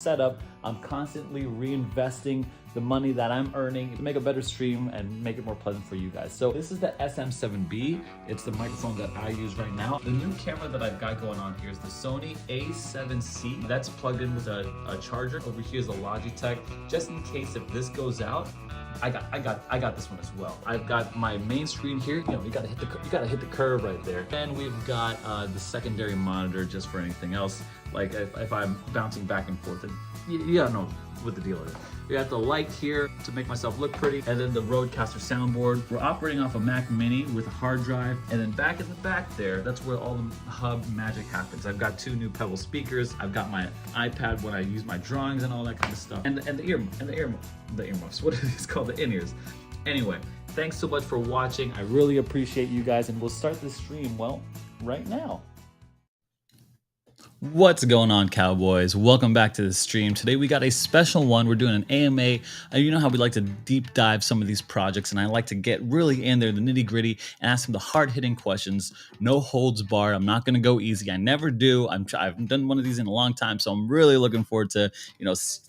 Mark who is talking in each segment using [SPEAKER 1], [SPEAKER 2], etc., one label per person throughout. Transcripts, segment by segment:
[SPEAKER 1] setup. I'm constantly reinvesting the money that I'm earning to make a better stream and make it more pleasant for you guys. So this is the SM7B. It's the microphone that I use right now. The new camera that I've got going on here is the Sony A7C. That's plugged in with a charger. Over here is a Logitech. Just in case if this goes out, I got this one as well. I've got my main screen here. You know, you gotta hit the curve right there. And we've got the secondary monitor just for anything else. Like if I'm bouncing back and forth, and you gotta know what the deal is. We got the light here to make myself look pretty, and then the Rodecaster soundboard. We're operating off a Mac Mini with a hard drive, and then back in the back there, that's where all the hub magic happens. I've got two new Pebble speakers. I've got my iPad when I use my drawings and all that kind of stuff, and the earmuffs. What are these called? The in-ears. Anyway, thanks so much for watching. I really appreciate you guys, and we'll start this stream, well, right now. What's going on, cowboys? Welcome back to the stream. Today we got a special one. We're doing an AMA. You know how we like to deep dive some of these projects, and I like to get really in there, the nitty gritty, and ask them the hard hitting questions. No holds barred. I'm not going to go easy. I never do. I haven't done one of these in a long time, so I'm really looking forward to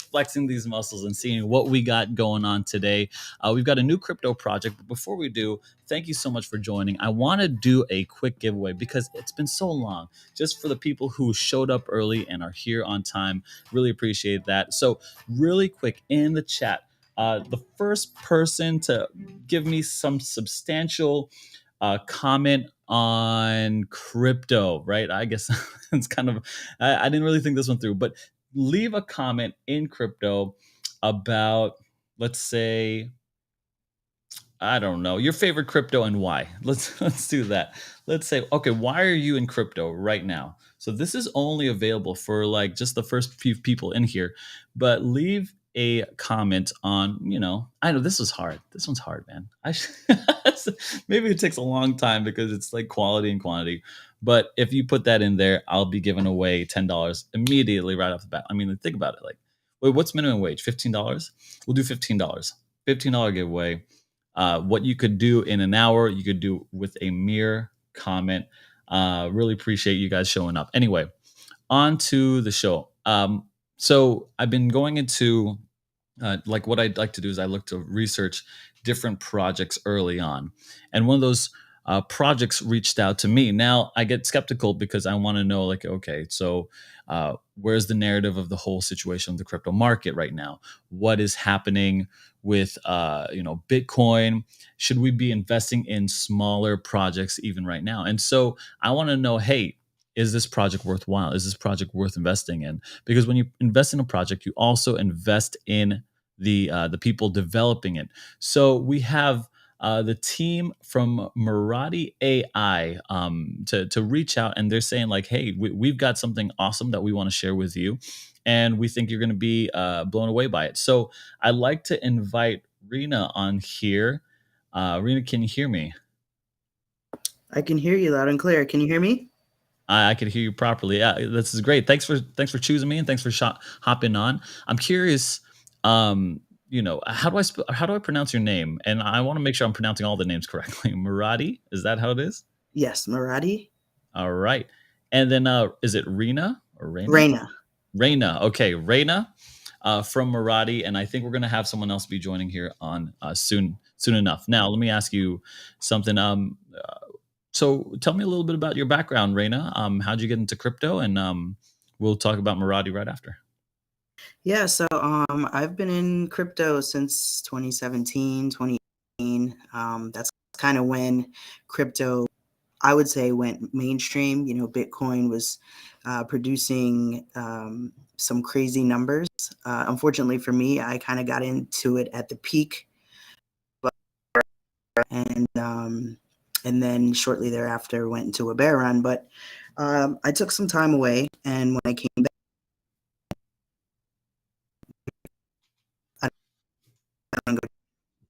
[SPEAKER 1] flexing these muscles and seeing what we got going on today. We've got a new crypto project, but before we do, thank you so much for joining. I want to do a quick giveaway because it's been so long. Just for the people who showed up early and are here on time, really appreciate that. So really quick in the chat, the first person to give me some substantial comment on crypto, right? I guess it's kind of, I didn't really think this one through, but leave a comment in crypto about, let's say, I don't know, your favorite crypto and why. Let's do that. Let's say, okay, why are you in crypto right now? So this is only available for like just the first few people in here, but leave a comment on, I know this was hard. This one's hard, man. Maybe it takes a long time because it's like quality and quantity. But if you put that in there, I'll be giving away $10 immediately right off the bat. I mean, think about it. Like, wait, what's minimum wage? $15? We'll do $15. $15 giveaway. What you could do in an hour, you could do with a mere comment. Really appreciate you guys showing up. Anyway, on to the show. So I've been going into like what I'd like to do is I look to research different projects early on. And one of those projects reached out to me. Now I get skeptical because I want to know, like, okay, so where's the narrative of the whole situation of the crypto market right now? What is happening with Bitcoin? Should we be investing in smaller projects even right now? And so I want to know, hey, is this project worthwhile? Is this project worth investing in? Because when you invest in a project, you also invest in the people developing it. So we have the team from Marathi AI to reach out, and they're saying like, "Hey, we've got something awesome that we want to share with you, and we think you're going to be blown away by it." So I'd like to invite Rena on here. Rena, can you hear me?
[SPEAKER 2] I can hear you loud and clear. Can you hear me?
[SPEAKER 1] I could hear you properly. Yeah, this is great. Thanks for choosing me, and thanks for hopping on. I'm curious. How do I pronounce your name? And I want to make sure I'm pronouncing all the names correctly. Marathi, is that how it is?
[SPEAKER 2] Yes, Marathi.
[SPEAKER 1] All right. And then is it Rena or Reina?
[SPEAKER 2] Reina.
[SPEAKER 1] Reina. Okay, Reina from Marathi, and I think we're gonna have someone else be joining here on soon enough. Now, let me ask you something. So tell me a little bit about your background, Reina. How'd you get into crypto? And we'll talk about Marathi right after.
[SPEAKER 2] Yeah, so I've been in crypto since 2017, 2018. That's kind of when crypto, I would say, went mainstream. Bitcoin was producing some crazy numbers. Unfortunately for me, I kind of got into it at the peak, and then shortly thereafter went into a bear run. But I took some time away, and when I came back,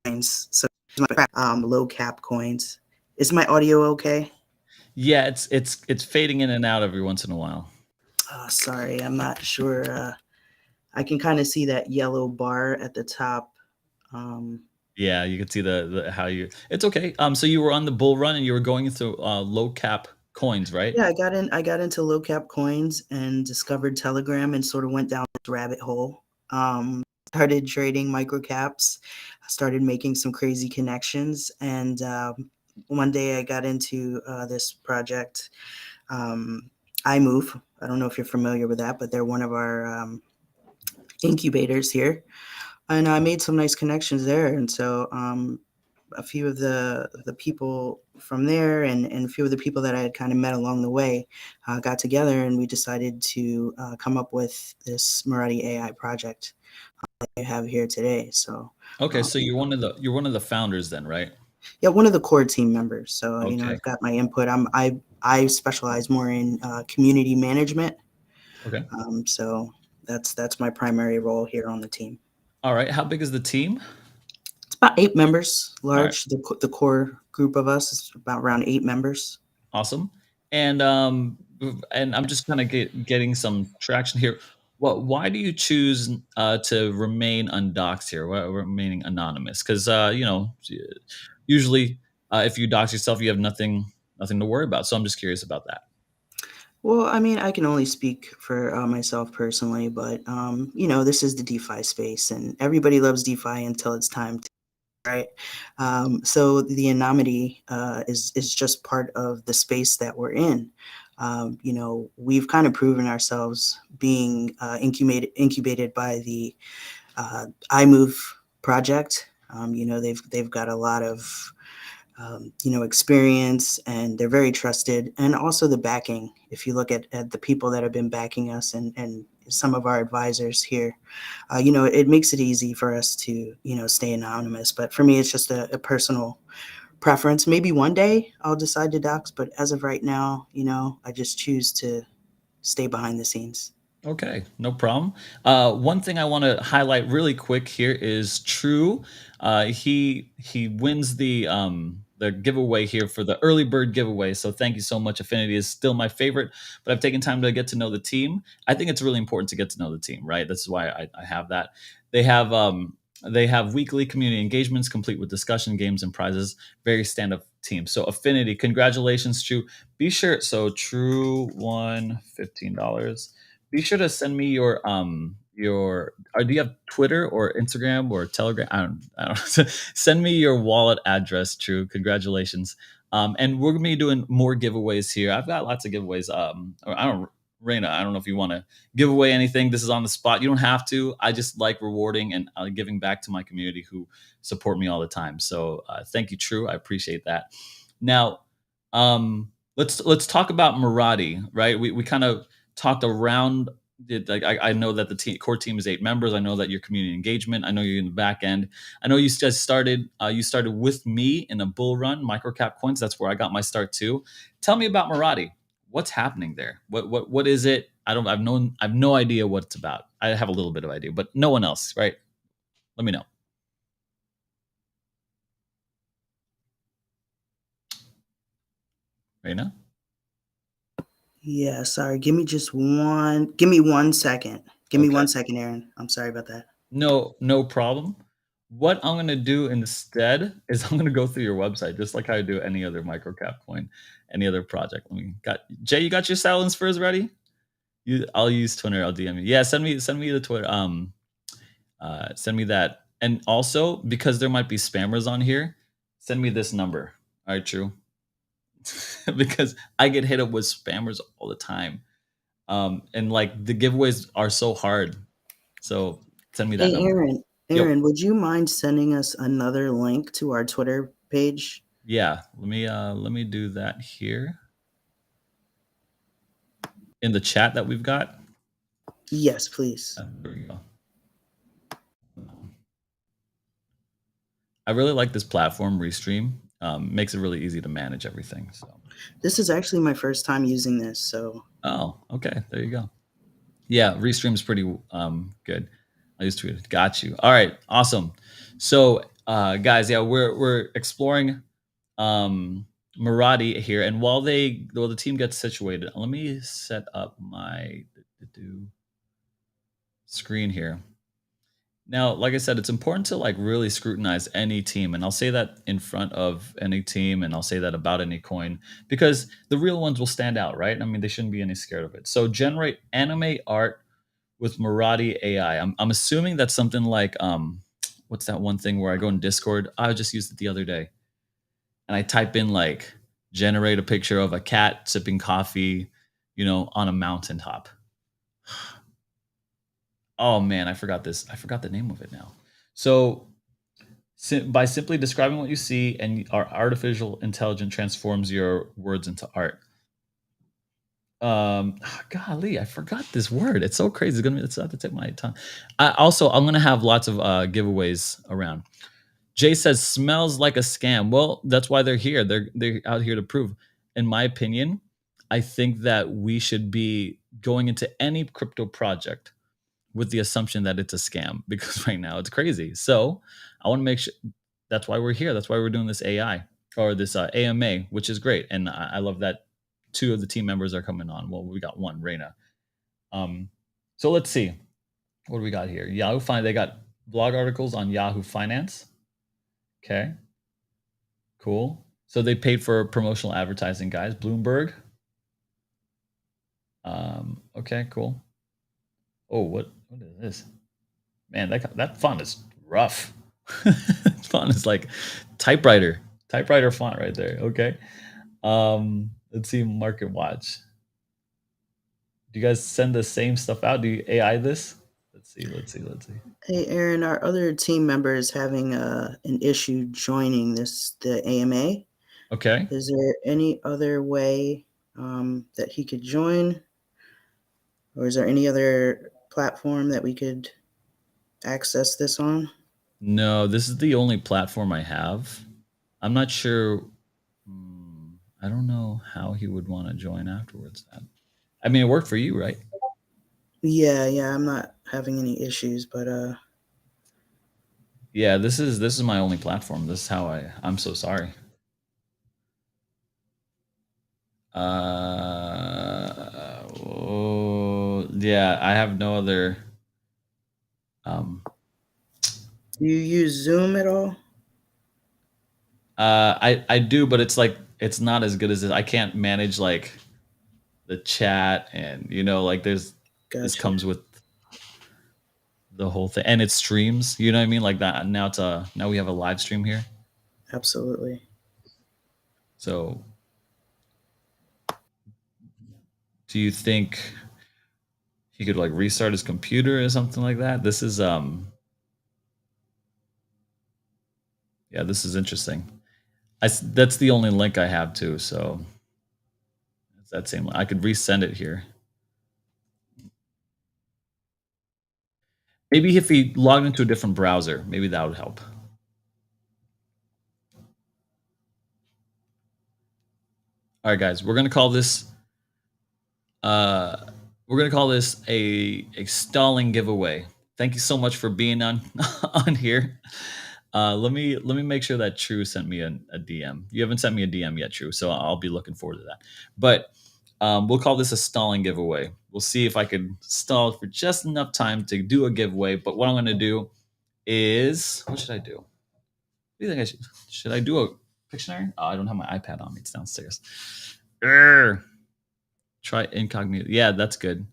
[SPEAKER 2] coins, so low cap coins. Is my audio okay?
[SPEAKER 1] Yeah, it's fading in and out every once in a while.
[SPEAKER 2] Sorry, I'm not sure. I can kind of see that yellow bar at the top.
[SPEAKER 1] Yeah, you can see the how you. It's okay. So you were on the bull run and you were going into low cap coins, right?
[SPEAKER 2] Yeah, I got into low cap coins and discovered Telegram and sort of went down this rabbit hole. Started trading micro caps, started making some crazy connections, and one day I got into this project. iMove. I don't know if you're familiar with that, but they're one of our incubators here, and I made some nice connections there. And so a few of the people from there and a few of the people that I had kind of met along the way got together, and we decided to come up with this Marathi AI project that I have here today. So
[SPEAKER 1] Okay,
[SPEAKER 2] um,
[SPEAKER 1] so you're one of the founders then, right?
[SPEAKER 2] yeah, one of the core team members. So
[SPEAKER 1] Okay.
[SPEAKER 2] I've got my input. I specialize more in community management.
[SPEAKER 1] Okay.
[SPEAKER 2] So that's my primary role here on the team.
[SPEAKER 1] All right. How big is the team?
[SPEAKER 2] It's about 8 members,
[SPEAKER 1] All right.
[SPEAKER 2] large. The core group of us is about around 8 members.
[SPEAKER 1] Awesome. And and I'm just kind of getting some traction here. Why do you choose to remain undoxed here? Why remaining anonymous? Because usually if you dox yourself, you have nothing to worry about. So I'm just curious about that.
[SPEAKER 2] Well, I mean, I can only speak for myself personally, but this is the DeFi space, and everybody loves DeFi until it's time to, right? So the anonymity is just part of the space that we're in. We've kind of proven ourselves being incubated by the iMove project. They've got a lot of experience, and they're very trusted. And also the backing. If you look at the people that have been backing us and some of our advisors here, it makes it easy for us to, stay anonymous. But for me, it's just a personal preference. Maybe one day I'll decide to dox, but as of right now, I just choose to stay behind the scenes.
[SPEAKER 1] Okay, no problem. One thing I want to highlight really quick here is True. He wins the giveaway here for the early bird giveaway. So thank you so much. Affinity is still my favorite, but I've taken time to get to know the team. I think it's really important to get to know the team, right? This is why I have that. They have they have weekly community engagements complete with discussion, games, and prizes. Very stand-up team. So Affinity, congratulations, True. Be sure. So True won $15. Be sure to send me your or do you have Twitter or Instagram or Telegram? I don't send me your wallet address, True. Congratulations. And we're gonna be doing more giveaways here. I've got lots of giveaways. Or I don't Raina, I don't know if you want to give away anything. This is on the spot. You don't have to. I just like rewarding and giving back to my community who support me all the time. So thank you, True. I appreciate that. Now, let's talk about Marathi, right? We kind of talked around it. Like I know that the core team is 8 members. I know that your community engagement. I know you're in the back end. I know you just started. You started with me in a bull run, microcap coins. That's where I got my start too. Tell me about Marathi. What's happening there? What is it? I don't. I've no idea what it's about. I have a little bit of idea, but no one else, right? Let me know, Reina.
[SPEAKER 2] Yeah, sorry. Give me 1 second. Give me
[SPEAKER 1] Okay.
[SPEAKER 2] 1 second, Aaron. I'm sorry about that.
[SPEAKER 1] No problem. What I'm gonna do instead is I'm gonna go through your website just like I do any other microcap coin, any other project. Let me got Jay, you got your silence spurs ready? I'll use Twitter, I'll DM you. Yeah, send me the Twitter. Send me that. And also, because there might be spammers on here, send me this number. All right, true. Because I get hit up with spammers all the time. And like the giveaways are so hard. So send me that
[SPEAKER 2] Hey,
[SPEAKER 1] number.
[SPEAKER 2] Aaron.
[SPEAKER 1] Yep.
[SPEAKER 2] Aaron, would you mind sending us another link to our Twitter page?
[SPEAKER 1] Yeah, let me do that here in the chat that we've got.
[SPEAKER 2] Yes, please.
[SPEAKER 1] There we go. I really like this platform, Restream. Makes it really easy to manage everything. So,
[SPEAKER 2] This is actually my first time using this, so
[SPEAKER 1] oh, okay, there you go. Yeah, Restream's pretty good. I just tweeted. Got you. All right, awesome. So, guys, yeah, we're exploring Marathi here, and while the team gets situated, let me set up my screen here. Now, like I said, it's important to like really scrutinize any team, and I'll say that in front of any team, and I'll say that about any coin because the real ones will stand out, right? I mean, they shouldn't be any scared of it. So, generate anime art with Marathi AI. I'm assuming that's something like what's that one thing where I go in Discord? I just used it the other day, and I type in like generate a picture of a cat sipping coffee, on a mountaintop. Oh man, I forgot this. I forgot the name of it now. So by simply describing what you see, and our artificial intelligence transforms your words into art. Golly, I forgot this word. It's so crazy. It's at the tip of my tongue. I'm gonna have lots of giveaways around. Jay says smells like a scam. Well, that's why they're here. They're out here to prove. In my opinion, I think that we should be going into any crypto project with the assumption that it's a scam because right now it's crazy. So I want to make sure that's why we're here. That's why we're doing this AI or this AMA, which is great. And I love that two of the team members are coming on. Well, we got one, Reina. So let's see. What do we got here? Yahoo Finance. They got blog articles on Yahoo Finance. Okay, cool. So they paid for promotional advertising, guys. Bloomberg. Okay, cool. Oh, what is this? Man, that font is rough. Font is like typewriter font right there. Okay. Let's see, Market Watch. Do you guys send the same stuff out? Do you AI this? Let's see.
[SPEAKER 2] Hey, Aaron, our other team member is having an issue joining the AMA.
[SPEAKER 1] Okay.
[SPEAKER 2] Is there any other way that he could join, or is there any other platform that we could access this on?
[SPEAKER 1] No, this is the only platform I have. I'm not sure. I don't know how he would want to join afterwards. I mean, it worked for you, right?
[SPEAKER 2] Yeah, I'm not having any issues, but
[SPEAKER 1] Yeah, this is my only platform. This is how I'm so sorry. Yeah, I have no other. Um,
[SPEAKER 2] do you use Zoom at all?
[SPEAKER 1] I do, but it's like it's not as good as this. I can't manage like the chat, and like this
[SPEAKER 2] Gotcha.
[SPEAKER 1] comes with the whole thing, and it streams. You know what I mean? Like that. Now we have a live stream here.
[SPEAKER 2] Absolutely.
[SPEAKER 1] So, do you think he could like restart his computer or something like that? This is yeah, this is interesting. That's the only link I have too. So it's that same. I could resend it here. Maybe if he logged into a different browser, maybe that would help. All right, guys, we're gonna call this. Uh, we're gonna call this a stalling giveaway. Thank you so much for being on on here. Let me make sure that True sent me a DM. You haven't sent me a DM yet, True, so I'll be looking forward to that. But we'll call this a stalling giveaway. We'll see if I could stall for just enough time to do a giveaway. But what I'm gonna do is, what should I do? What do you think I should? Should I do a Pictionary? Oh, I don't have my iPad on me. It's downstairs. Urgh. Try incognito. Yeah, that's good.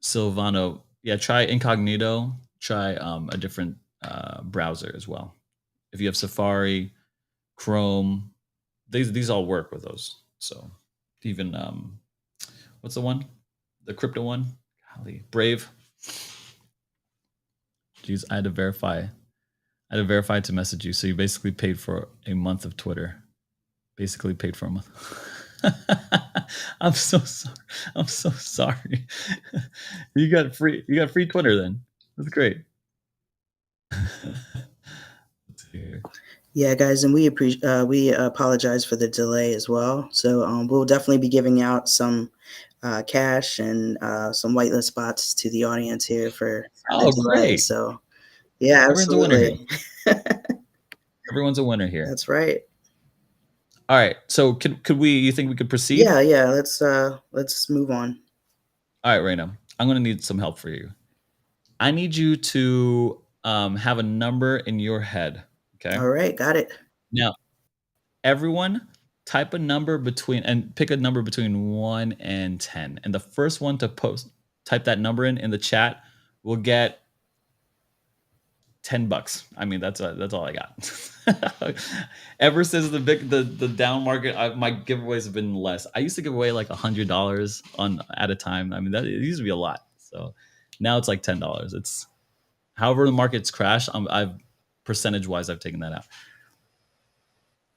[SPEAKER 1] Silvano. Yeah, try incognito. Try a different browser as well. If you have Safari, Chrome, these all work with those. So even what's the one? The crypto one? Golly, Brave. Jeez, I had to verify. I had to verify to message you. So you basically paid for a month of Twitter. Basically paid for a month. I'm so sorry. I'm so sorry. You got free Twitter then. That's great. Let's see here.
[SPEAKER 2] Yeah, guys, and we apologize for the delay as well. So we'll definitely be giving out some cash and some whitelist spots to the audience here for the
[SPEAKER 1] Oh,
[SPEAKER 2] delay.
[SPEAKER 1] great.
[SPEAKER 2] So yeah,
[SPEAKER 1] Everyone's a winner here.
[SPEAKER 2] absolutely.
[SPEAKER 1] Everyone's a winner here.
[SPEAKER 2] That's right.
[SPEAKER 1] All right. So could we you think we could proceed?
[SPEAKER 2] Yeah. Let's move on.
[SPEAKER 1] All right, Raina. I'm gonna need some help for you. I need you to have a number in your head. Okay.
[SPEAKER 2] All right, got it.
[SPEAKER 1] Now, everyone type a number between and pick a number between 1 and 10. And the first one to post type that number in the chat will get $10. I mean, that's all I got. Ever since the down market, my giveaways have been less. I used to give away like $100 on at a time. I mean, that it used to be a lot. So now it's like $10. It's however the market's crashed. I've percentage wise, I've taken that out.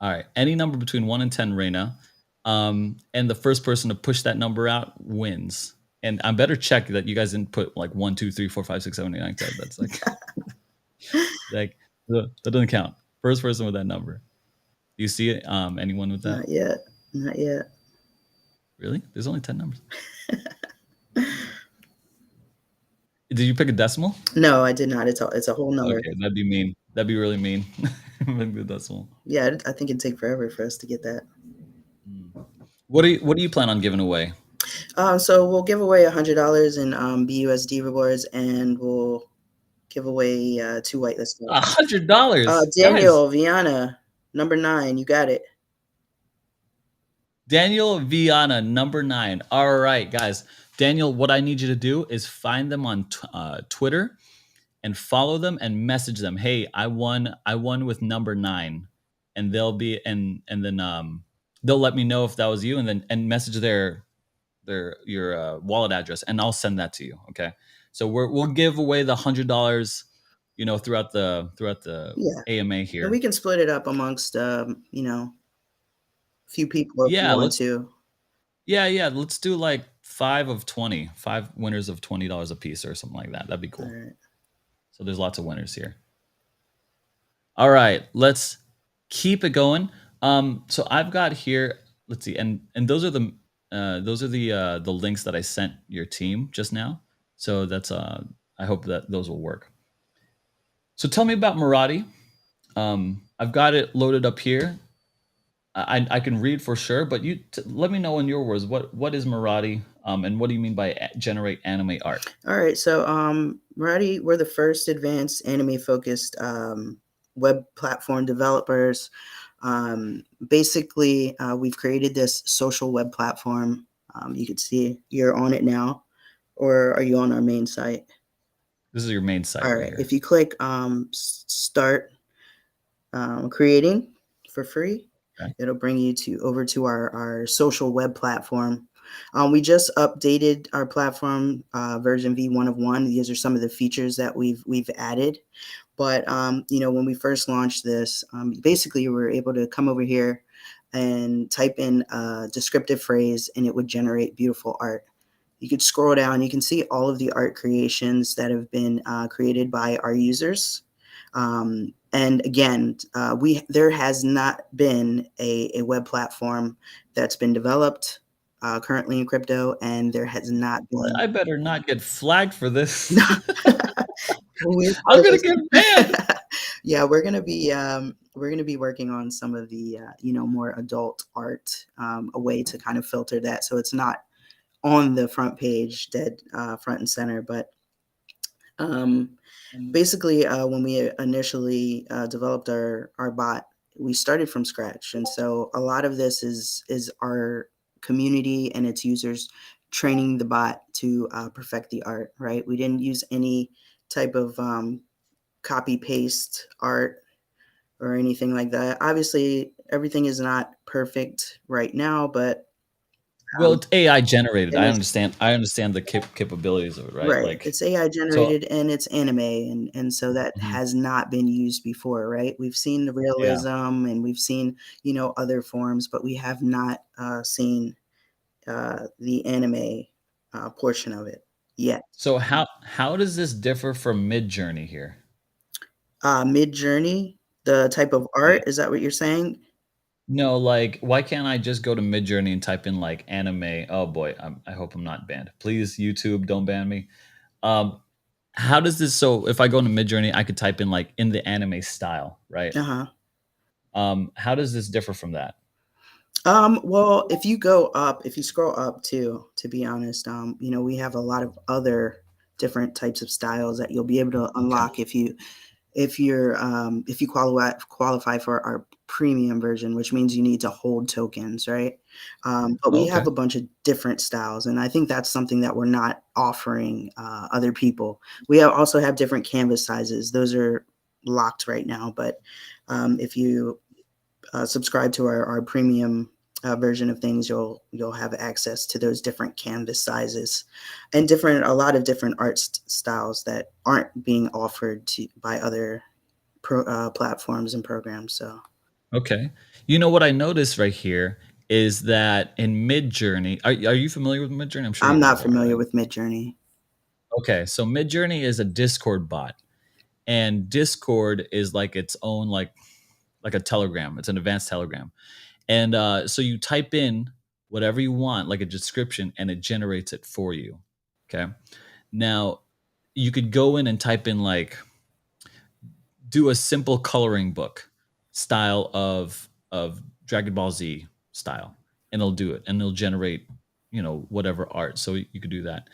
[SPEAKER 1] All right, any number between 1 and 10, Reina, and the first person to push that number out wins. And I better check that you guys didn't put like 1, 2, 3, 4, 5, 6, 7, 8, 9, 10. That's like that doesn't count. First person with that number. Do you see it? Anyone with that?
[SPEAKER 2] Not yet. Not yet.
[SPEAKER 1] Really? There's only 10 numbers. Did you pick a decimal?
[SPEAKER 2] No, I did not. It's a whole number.
[SPEAKER 1] Okay, that'd be mean. That'd be really mean. Pick the decimal.
[SPEAKER 2] Yeah, I think it'd take forever for us to get that.
[SPEAKER 1] What do you plan on giving away?
[SPEAKER 2] So we'll give away $100 in BUSD rewards, and we'll give away 2 whitelist cards.
[SPEAKER 1] $100.
[SPEAKER 2] Daniel Viana, number 9. You got it.
[SPEAKER 1] Daniel Viana, number 9. All right, guys. Daniel, what I need you to do is find them on Twitter and follow them and message them. Hey, I won with number 9, and they'll be and then they'll let me know if that was you, and then message your wallet address, and I'll send that to you. Okay. So we'll give away the $100, throughout the AMA here.
[SPEAKER 2] And we can split it up amongst a few people if you want to.
[SPEAKER 1] Yeah. Let's do like 5 of 20, 5 winners of $20 a piece or something like that. That'd be cool.
[SPEAKER 2] All right.
[SPEAKER 1] So there's lots of winners here. All right, let's keep it going. So I've got here. Let's see, and those are the links that I sent your team just now. So that's I hope that those will work. So tell me about Marathi. I've got it loaded up here. I can read for sure, but you let me know in your words what is Marathi, and what do you mean by generate anime art?
[SPEAKER 2] All right, so Marathi, we're the first advanced anime focused web platform developers. Basically, we've created this social web platform. You can see you're on it now, or are you on our main site?
[SPEAKER 1] This is your main site.
[SPEAKER 2] All right, if you click start creating for free. Okay. It'll bring you over to our social web platform. We just updated our platform version V1 of 1. These are some of the features that we've added. But when we first launched this, basically you were able to come over here and type in a descriptive phrase, and it would generate beautiful art. You could scroll down. You can see all of the art creations that have been created by our users. And again, there has not been a web platform that's been developed currently in crypto, and there has not been.
[SPEAKER 1] I better not get flagged for this.
[SPEAKER 2] I'm
[SPEAKER 1] gonna get banned.
[SPEAKER 2] Yeah, we're gonna be working on some of the more adult art, a way to kind of filter that so it's not on the front page, dead front and center, but. Basically, when we initially developed our bot, we started from scratch. And so a lot of this is our community and its users training the bot to perfect the art, right? We didn't use any type of copy paste art or anything like that. Obviously, everything is not perfect right now, but
[SPEAKER 1] well, it's AI generated. I understand the capabilities of it, right?
[SPEAKER 2] Right. It's AI generated, and it's anime, and so that has not been used before, right? We've seen the realism, and we've seen other forms, but we have not seen the anime portion of it yet.
[SPEAKER 1] So how does this differ from Midjourney here?
[SPEAKER 2] Midjourney, the type of art, is that what you're saying?
[SPEAKER 1] No, like, why can't I just go to Midjourney and type in like anime? Oh boy, I hope I'm not banned. Please, YouTube, don't ban me. How does this? So if I go into Midjourney, I could type in like in the anime style, right? How does this differ from that?
[SPEAKER 2] Well, if you scroll up too, to be honest, we have a lot of other different types of styles that you'll be able to unlock if you if you qualify for our premium version, which means you need to hold tokens, right? But we
[SPEAKER 1] Okay.
[SPEAKER 2] have a bunch of different styles, and I think that's something that we're not offering other people. Also have different canvas sizes; those are locked right now. But if you subscribe to our premium version of things, you'll have access to those different canvas sizes and a lot of different styles that aren't being offered by other platforms and programs. So
[SPEAKER 1] Okay. You know what I noticed right here is that in Midjourney, are you familiar with Midjourney? I'm sure you
[SPEAKER 2] I'm
[SPEAKER 1] guys
[SPEAKER 2] not
[SPEAKER 1] are,
[SPEAKER 2] familiar
[SPEAKER 1] right?
[SPEAKER 2] with Midjourney.
[SPEAKER 1] Okay, so Midjourney is a Discord bot, and Discord is like its own like a Telegram. It's an advanced Telegram, and so you type in whatever you want, like a description, and it generates it for you. Okay. Now you could go in and type in like do a simple coloring book style of Dragon Ball Z style, and it'll do it, and it'll generate whatever art. So you could do that.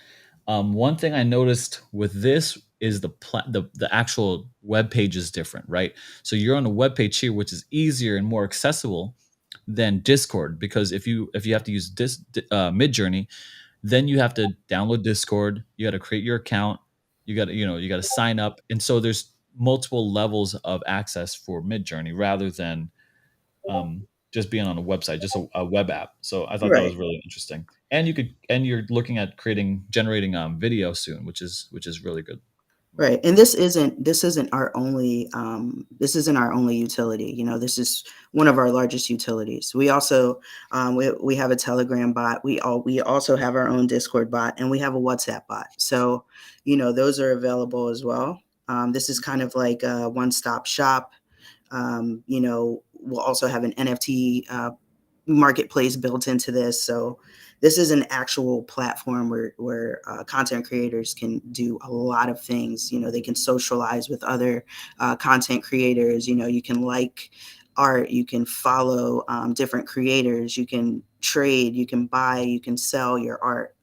[SPEAKER 1] One thing I noticed with this is the actual web page is different, right? So you're on a web page here, which is easier and more accessible than Discord, because if you have to use Midjourney, then you have to download Discord. You got to create your account. You got to sign up, and so there's multiple levels of access for Midjourney rather than just being on a website, just a web app. So I thought that
[SPEAKER 2] Right.
[SPEAKER 1] was really interesting. And you're looking at generating video soon, which is really good.
[SPEAKER 2] Right, and this isn't our only utility. This is one of our largest utilities. We also we have a Telegram bot. We also have our own Discord bot, and we have a WhatsApp bot. So, those are available as well. This is kind of like a one-stop shop. We'll also have an NFT marketplace built into this. So this is an actual platform where content creators can do a lot of things. They can socialize with other content creators. You can like art, you can follow different creators, you can trade, you can buy, you can sell your art.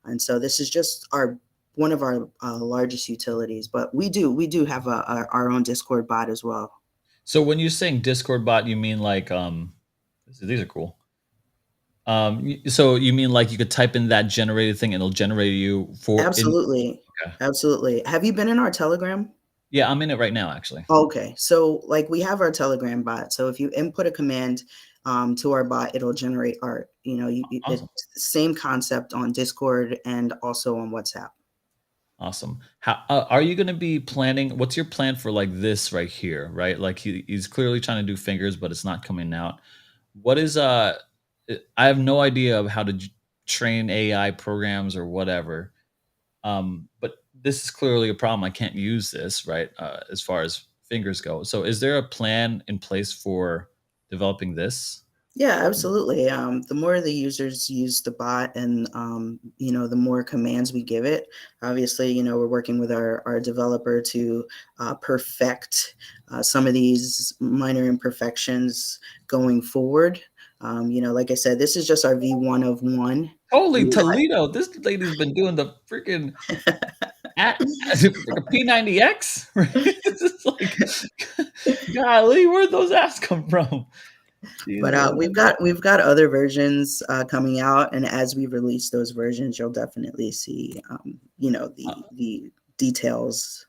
[SPEAKER 2] And so this is just our one of our largest utilities. But we do have our own Discord bot as well.
[SPEAKER 1] So when you're saying Discord bot, you mean like these are cool. So you mean like you could type in that generated thing and it'll generate you for in
[SPEAKER 2] Absolutely.
[SPEAKER 1] okay.
[SPEAKER 2] Absolutely. Have you been in our Telegram?
[SPEAKER 1] Yeah, I'm in it right now actually.
[SPEAKER 2] Okay. So, like, we have our Telegram bot. So if you input a command to our bot, it'll generate art.
[SPEAKER 1] Awesome.
[SPEAKER 2] It's the same concept on Discord and also on WhatsApp.
[SPEAKER 1] Awesome. How are you going to be planning? What's your plan for like this right here, right? Like he's clearly trying to do fingers, but it's not coming out. What is I have no idea of how to train AI programs or whatever. But this is clearly a problem. I can't use this, right? As far as fingers go. So is there a plan in place for developing this?
[SPEAKER 2] Yeah, absolutely. The more the users use the bot and, the more commands we give it, obviously, we're working with our developer to perfect some of these minor imperfections going forward. Like I said, this is just our V1 of one.
[SPEAKER 1] Holy
[SPEAKER 2] We
[SPEAKER 1] Toledo, this lady's been doing the freaking at like a P90X, right? It's just like, golly, where'd those apps come from?
[SPEAKER 2] But
[SPEAKER 1] Jesus.
[SPEAKER 2] we've got other versions coming out, and as we release those versions, you'll definitely see,
[SPEAKER 1] Uh,
[SPEAKER 2] the details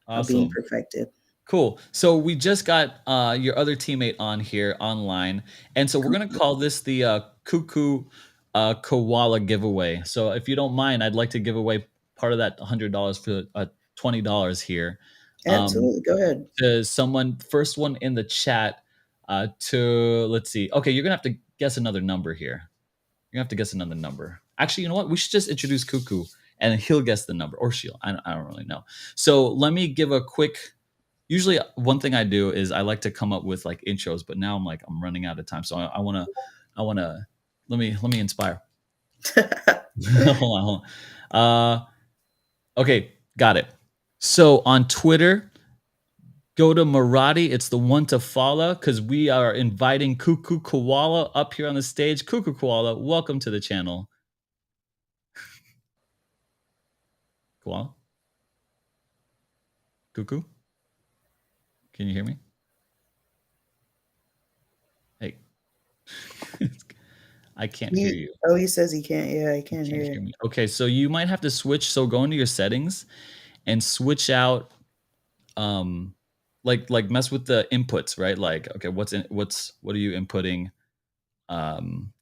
[SPEAKER 2] being
[SPEAKER 1] awesome.
[SPEAKER 2] perfected.
[SPEAKER 1] Cool. So we just got your other teammate on here online, and so we're gonna call this the Cuckoo Koala giveaway. So if you don't mind, I'd like to give away part of that $100 for $20 here. Um,
[SPEAKER 2] Absolutely, go ahead.
[SPEAKER 1] to someone first one in the chat to let's see. Okay, you're gonna have to guess another number here. You're gonna have to guess another number. Actually, you know what? We should just introduce Cuckoo and he'll guess the number or she'll. I don't really know. So let me give a quick. Usually, one thing I do is I like to come up with like intros, but now I'm running out of time. So I wanna let me inspire. Hold on. Okay, got it. So on Twitter, go to Marathi. It's the one to follow because we are inviting Cuckoo Koala up here on the stage. Cuckoo Koala, welcome to the channel. Koala, Cuckoo. Can you hear me? Hey, I can't hear
[SPEAKER 2] He
[SPEAKER 1] you.
[SPEAKER 2] oh, he says he can't. Yeah, he
[SPEAKER 1] You
[SPEAKER 2] can't
[SPEAKER 1] can't
[SPEAKER 2] hear.
[SPEAKER 1] hear me. Okay, so you might have to switch. So go into your settings and switch out like mess with the inputs, right? Like, okay, what are you inputting um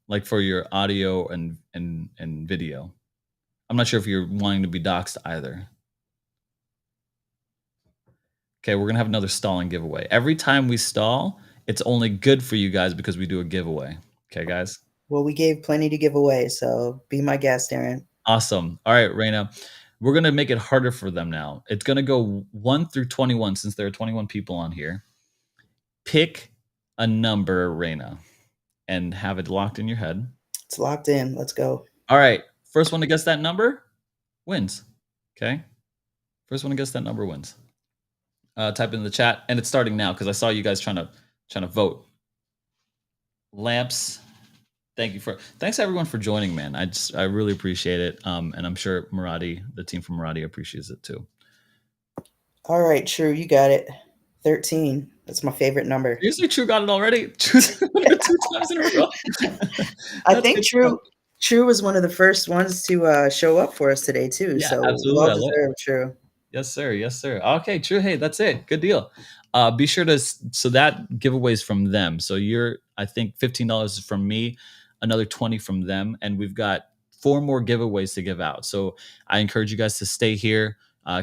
[SPEAKER 1] like for your audio and video? I'm not sure if you're wanting to be doxxed either. Okay, we're gonna have another stalling giveaway. Every time we stall, it's only good for you guys because we do a giveaway. Okay, guys?
[SPEAKER 2] Well, we gave plenty to give away, so be my guest, Aaron.
[SPEAKER 1] Awesome. All right, Reina. We're gonna make it harder for them now. It's gonna go 1 through 21 since there are 21 people on here. Pick a number, Reina, and have it locked in your head.
[SPEAKER 2] It's locked in. Let's go.
[SPEAKER 1] All right. First one to guess that number wins. Okay. First one to guess that number wins. Type in the chat, and it's starting now because I saw you guys trying to vote. Lamps. Thanks everyone for joining, man. I really appreciate it. And I'm sure Marathi, the team from Marathi, appreciates it too.
[SPEAKER 2] All right, True, you got it. 13. That's my favorite number.
[SPEAKER 1] Seriously, True got it already. Two times in a row.
[SPEAKER 2] I
[SPEAKER 1] That's
[SPEAKER 2] think
[SPEAKER 1] good stuff.
[SPEAKER 2] True was one of the first ones to show up for us today too.
[SPEAKER 1] Yeah,
[SPEAKER 2] So
[SPEAKER 1] absolutely.
[SPEAKER 2] well
[SPEAKER 1] I love.
[SPEAKER 2] deserved, True.
[SPEAKER 1] Yes, sir. Yes, sir. Okay, true. Hey, that's it. Good deal. Be sure to so that giveaways from them. So you're, I think, $15 is from me, another 20 from them, and we've got four more giveaways to give out. So I encourage you guys to stay here.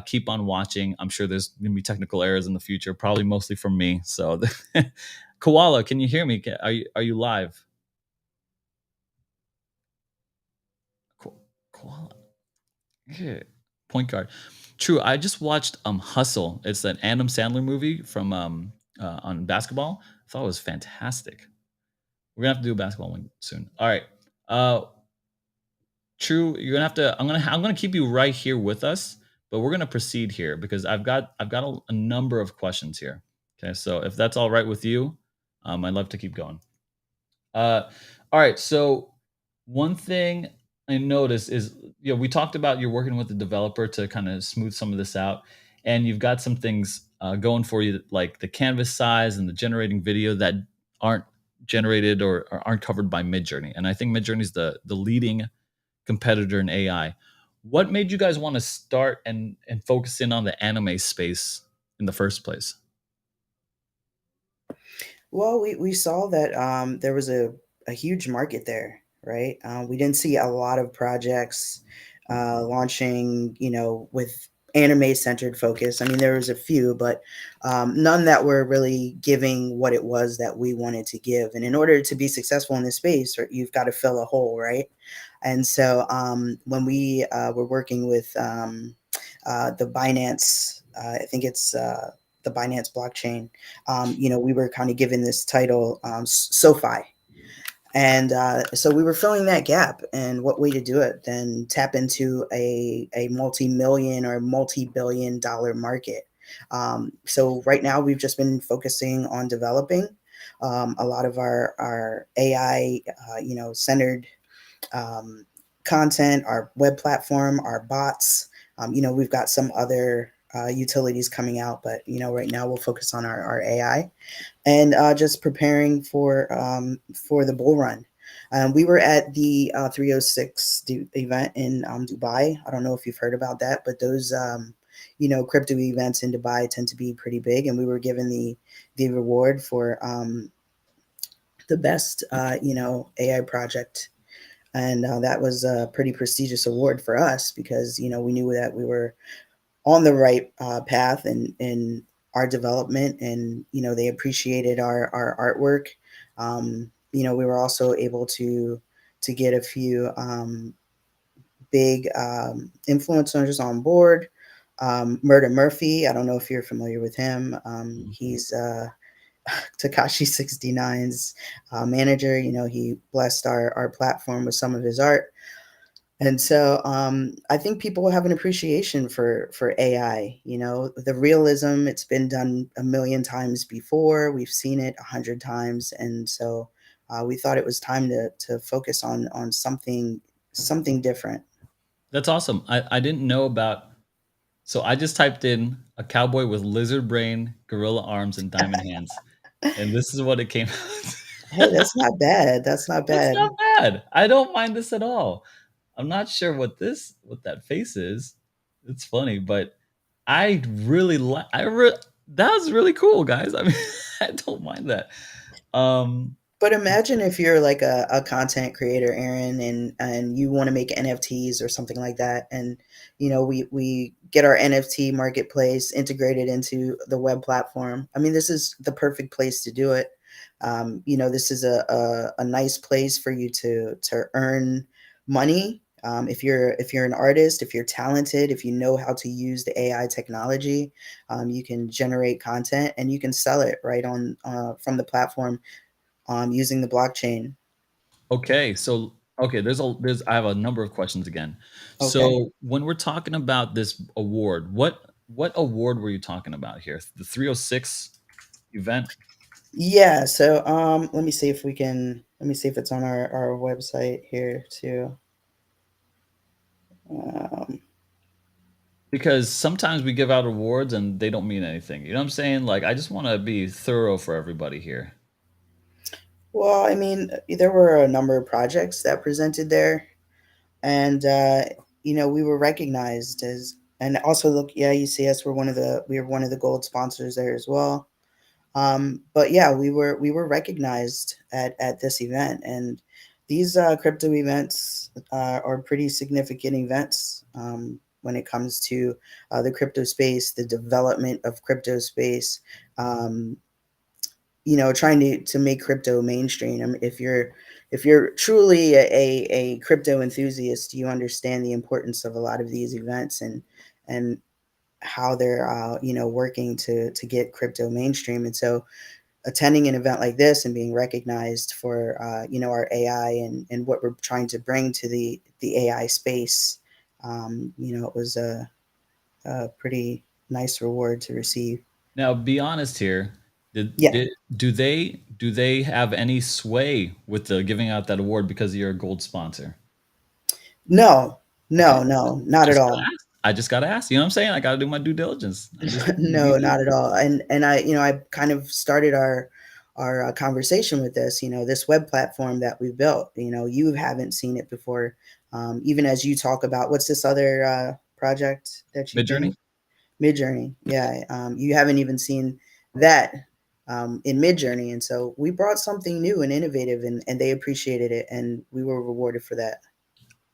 [SPEAKER 1] Keep on watching. I'm sure there's gonna be technical errors in the future, probably mostly from me. So, Koala, can you hear me? Are you live? Koala. Yeah. Point guard. True. I just watched Hustle. It's an Adam Sandler movie from on basketball. I thought it was fantastic. We're gonna have to do a basketball one soon. All right. Uh True, you're gonna have to I'm gonna keep you right here with us, but we're gonna proceed here because I've got a number of questions here. Okay, so if that's all right with you, I'd love to keep going. Uh, all right. So one thing I noticed is, we talked about you're working with the developer to kind of smooth some of this out, and you've got some things going for you, like the canvas size and the generating video that aren't generated or aren't covered by Midjourney. And I think Midjourney is the leading competitor in AI. What made you guys want to start and focus in on the anime space in the first place?
[SPEAKER 2] Well, we saw that there was a huge market there, right? We didn't see a lot of projects launching, with anime centered focus. I mean, there was a few, but none that were really giving what it was that we wanted to give. And in order to be successful in this space, right, you've got to fill a hole, right? And so when we were working with the Binance, I think it's the Binance blockchain, we were kind of given this title, SoFi. And so we were filling that gap. And what way to do it than tap into a multi-million or multi-billion dollar market? So right now we've just been focusing on developing a lot of our AI, centered content, our web platform, our bots. We've got some other utilities coming out, but right now we'll focus on our AI and just preparing for the bull run. We were at the 306 event in Dubai. I don't know if you've heard about that, but those crypto events in Dubai tend to be pretty big, and we were given the reward for the best AI project, and that was a pretty prestigious award for us because we knew that we were on the right path in our development, and they appreciated our artwork. We were also able to get a few big influencers on board. Murder Murphy, I don't know if you're familiar with him. He's Takashi 69's manager. He blessed our platform with some of his art. And so I think people have an appreciation for AI. The realism, it's been done a million times before. We've seen it 100 times. And so we thought it was time to focus on something different.
[SPEAKER 1] That's awesome. I didn't know about So I just typed in a cowboy with lizard brain, gorilla arms, and diamond hands, and this is what it came
[SPEAKER 2] Hey,
[SPEAKER 1] out.
[SPEAKER 2] that's not bad. That's not
[SPEAKER 1] It's
[SPEAKER 2] bad.
[SPEAKER 1] not bad. I don't mind this at all. I'm not sure what that face is. It's funny, but I really like. That was really cool, guys. I mean, I don't mind that. Um,
[SPEAKER 2] But imagine if you're like a content creator, Aaron, and you want to make NFTs or something like that, and we get our NFT marketplace integrated into the web platform. I mean, this is the perfect place to do it. This is a nice place for you to earn money. If you're an artist, if you're talented, if you know how to use the AI technology, you can generate content and you can sell it right on from the platform using the blockchain.
[SPEAKER 1] okay, so okay, there's I have a number of questions again.
[SPEAKER 2] Okay.
[SPEAKER 1] So when we're talking about this award, what award were you talking about here? The 306 event?
[SPEAKER 2] Yeah. So let me see if it's on our website here too. Um,
[SPEAKER 1] Because sometimes we give out awards and they don't mean anything. You know what I'm saying? Like I just want to be thorough for everybody here.
[SPEAKER 2] well, I mean, there were a number of projects that presented there, and we were recognized as, and also look, yeah, you see us. We were one of the gold sponsors there as well. But yeah, we were recognized at this event, and these crypto events are pretty significant events when it comes to the crypto space, the development of crypto space. Um, Trying to make crypto mainstream. I mean, if you're truly a crypto enthusiast, you understand the importance of a lot of these events and how they're working to get crypto mainstream. And so attending an event like this and being recognized for our AI and what we're trying to bring to the AI space, it was a pretty nice reward to receive.
[SPEAKER 1] Now, be honest here.
[SPEAKER 2] Yeah.
[SPEAKER 1] Do they have any sway with the giving out that award because you're a gold sponsor?
[SPEAKER 2] No,
[SPEAKER 1] Okay,
[SPEAKER 2] no, no, not at
[SPEAKER 1] just gotta
[SPEAKER 2] all.
[SPEAKER 1] ask. I just gotta ask. You know what I'm saying? I gotta do my due diligence. I just
[SPEAKER 2] No,
[SPEAKER 1] you
[SPEAKER 2] not at all. And I kind of started our conversation with this. This web platform that we built. You haven't seen it before. Even as you talk about what's this other project that you've
[SPEAKER 1] Midjourney.
[SPEAKER 2] been Midjourney. Yeah, you haven't even seen that in Midjourney, and so we brought something new and innovative, and they appreciated it, and we were rewarded for that.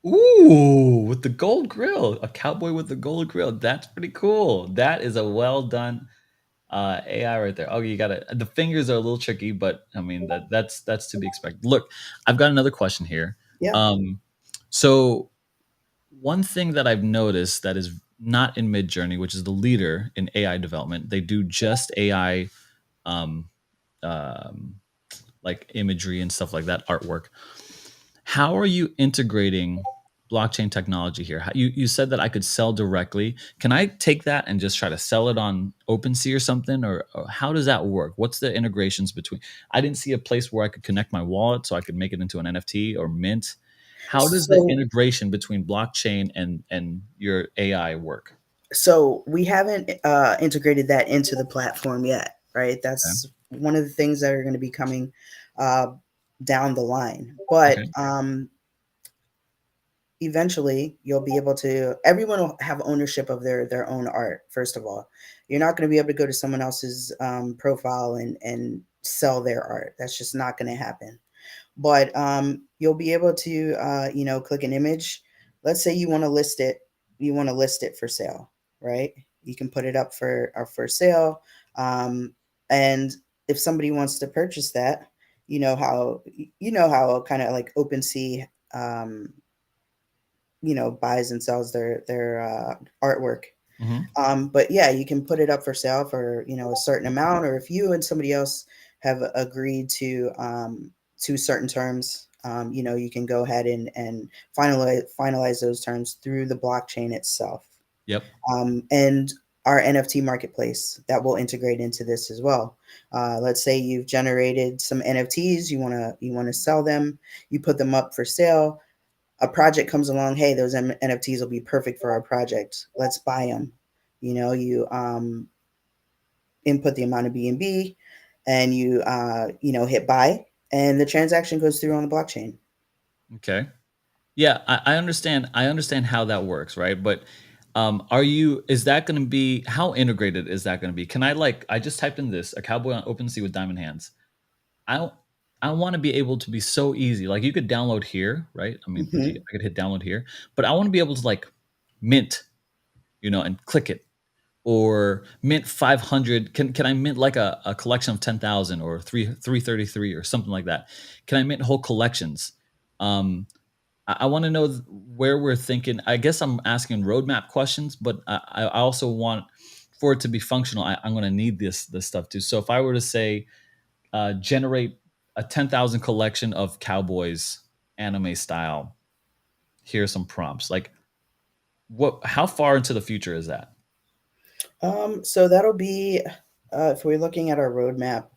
[SPEAKER 1] Ooh, with the gold grill, a cowboy with the gold grill. That's pretty cool. That is a well done AI right there. Oh, you got it. The fingers are a little tricky, but I mean that's to be expected. Look, I've got another question here.
[SPEAKER 2] Yeah.
[SPEAKER 1] Um, so one thing that I've noticed that is not in Midjourney, which is the leader in AI development, they do just AI um, um, like imagery and stuff like that, artwork. How are you integrating blockchain technology here? You said that I could sell directly. Can I take that and just try to sell it on OpenSea or something? Or how does that work? What's the integrations between? I didn't see a place where I could connect my wallet so I could make it into an NFT or mint. How does the
[SPEAKER 2] So
[SPEAKER 1] integration between blockchain and your AI work?
[SPEAKER 2] so we haven't integrated that into the platform yet, right?
[SPEAKER 1] Okay.
[SPEAKER 2] That's one of the things that are going to be coming uh, down the line. But
[SPEAKER 1] Okay.
[SPEAKER 2] eventually you'll be able to, everyone will have ownership of their own art. First of all, you're not going to be able to go to someone else's profile and sell their art. That's just not going to happen. But you'll be able to click an image. Let's say you want to list it for sale, right? You can put it up for sale. And if somebody wants to purchase that, how kind of like OpenSea um, buys and sells their artwork.
[SPEAKER 1] Hmm.
[SPEAKER 2] But yeah, you can put it up for sale for a certain amount, or if you and somebody else have agreed to certain terms, you can go ahead and finalize those terms through the blockchain itself.
[SPEAKER 1] Yep.
[SPEAKER 2] And our NFT marketplace that will integrate into this as well. Let's say you've generated some NFTs, you want to sell them, you put them up for sale. A project comes along, hey, those NFTs will be perfect for our project. Let's buy them. You input the amount of BNB, and you hit buy, and the transaction goes through on the blockchain.
[SPEAKER 1] Okay. Yeah, I understand. I understand how that works, right? But are you? Is that going to be? How integrated is that going to be? Can I like? I just typed in this: a cowboy on OpenSea with diamond hands. I don't. I want to be able to be so easy. Like you could download here, right? I mean,
[SPEAKER 2] Hmm.
[SPEAKER 1] I could hit download here, but I want to be able to like mint, and click it or mint 500. Can I mint like a collection of 10,000 or 333 or something like that? Can I mint whole collections? Um, I want to know where we're thinking. I guess I'm asking roadmap questions, but I also want for it to be functional. I'm going to need this stuff too. So if I were to say generate a 10,000 collection of cowboys anime style, here's some prompts. Like what? How far into the future is that?
[SPEAKER 2] So that'll be, if we're looking at our roadmap,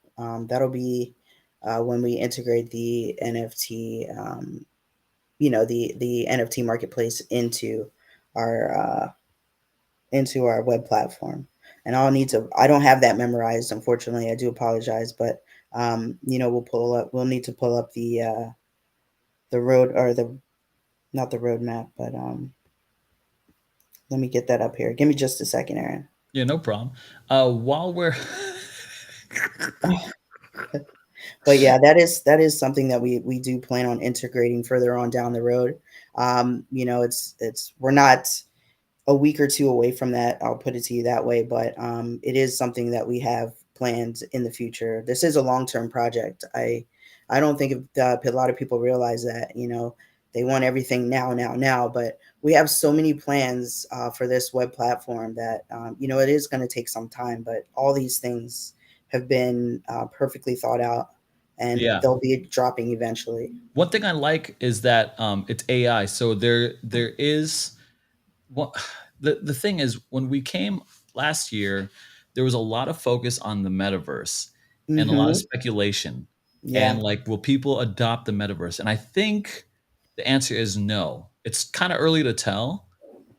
[SPEAKER 2] that'll be when we integrate the NFT, the NFT marketplace our our web platform. And I don't have that memorized, unfortunately. I do apologize, but we'll need to pull up the road, or the not the roadmap, but let me get that up here. Give me just a second, Aaron.
[SPEAKER 1] Yeah, no problem. While we're
[SPEAKER 2] But yeah, that is something that we do plan on integrating further on down the road. It's we're not a week or two away from that. I'll put it to you that way, but it is something that we have planned in the future. This is a long term project. I don't think a lot of people realize that. They want everything now, now, now, but we have so many plans for this web platform that it is going to take some time. But all these things have been perfectly thought out, and
[SPEAKER 1] yeah,
[SPEAKER 2] they'll be dropping eventually.
[SPEAKER 1] one thing I like is that it's AI. So there is well, the thing is, when we came last year, there was a lot of focus on the metaverse and a lot of
[SPEAKER 2] Hmm.
[SPEAKER 1] speculation. And
[SPEAKER 2] Yeah.
[SPEAKER 1] like, will people adopt the metaverse? And I think the answer is no. It's kind of early to tell,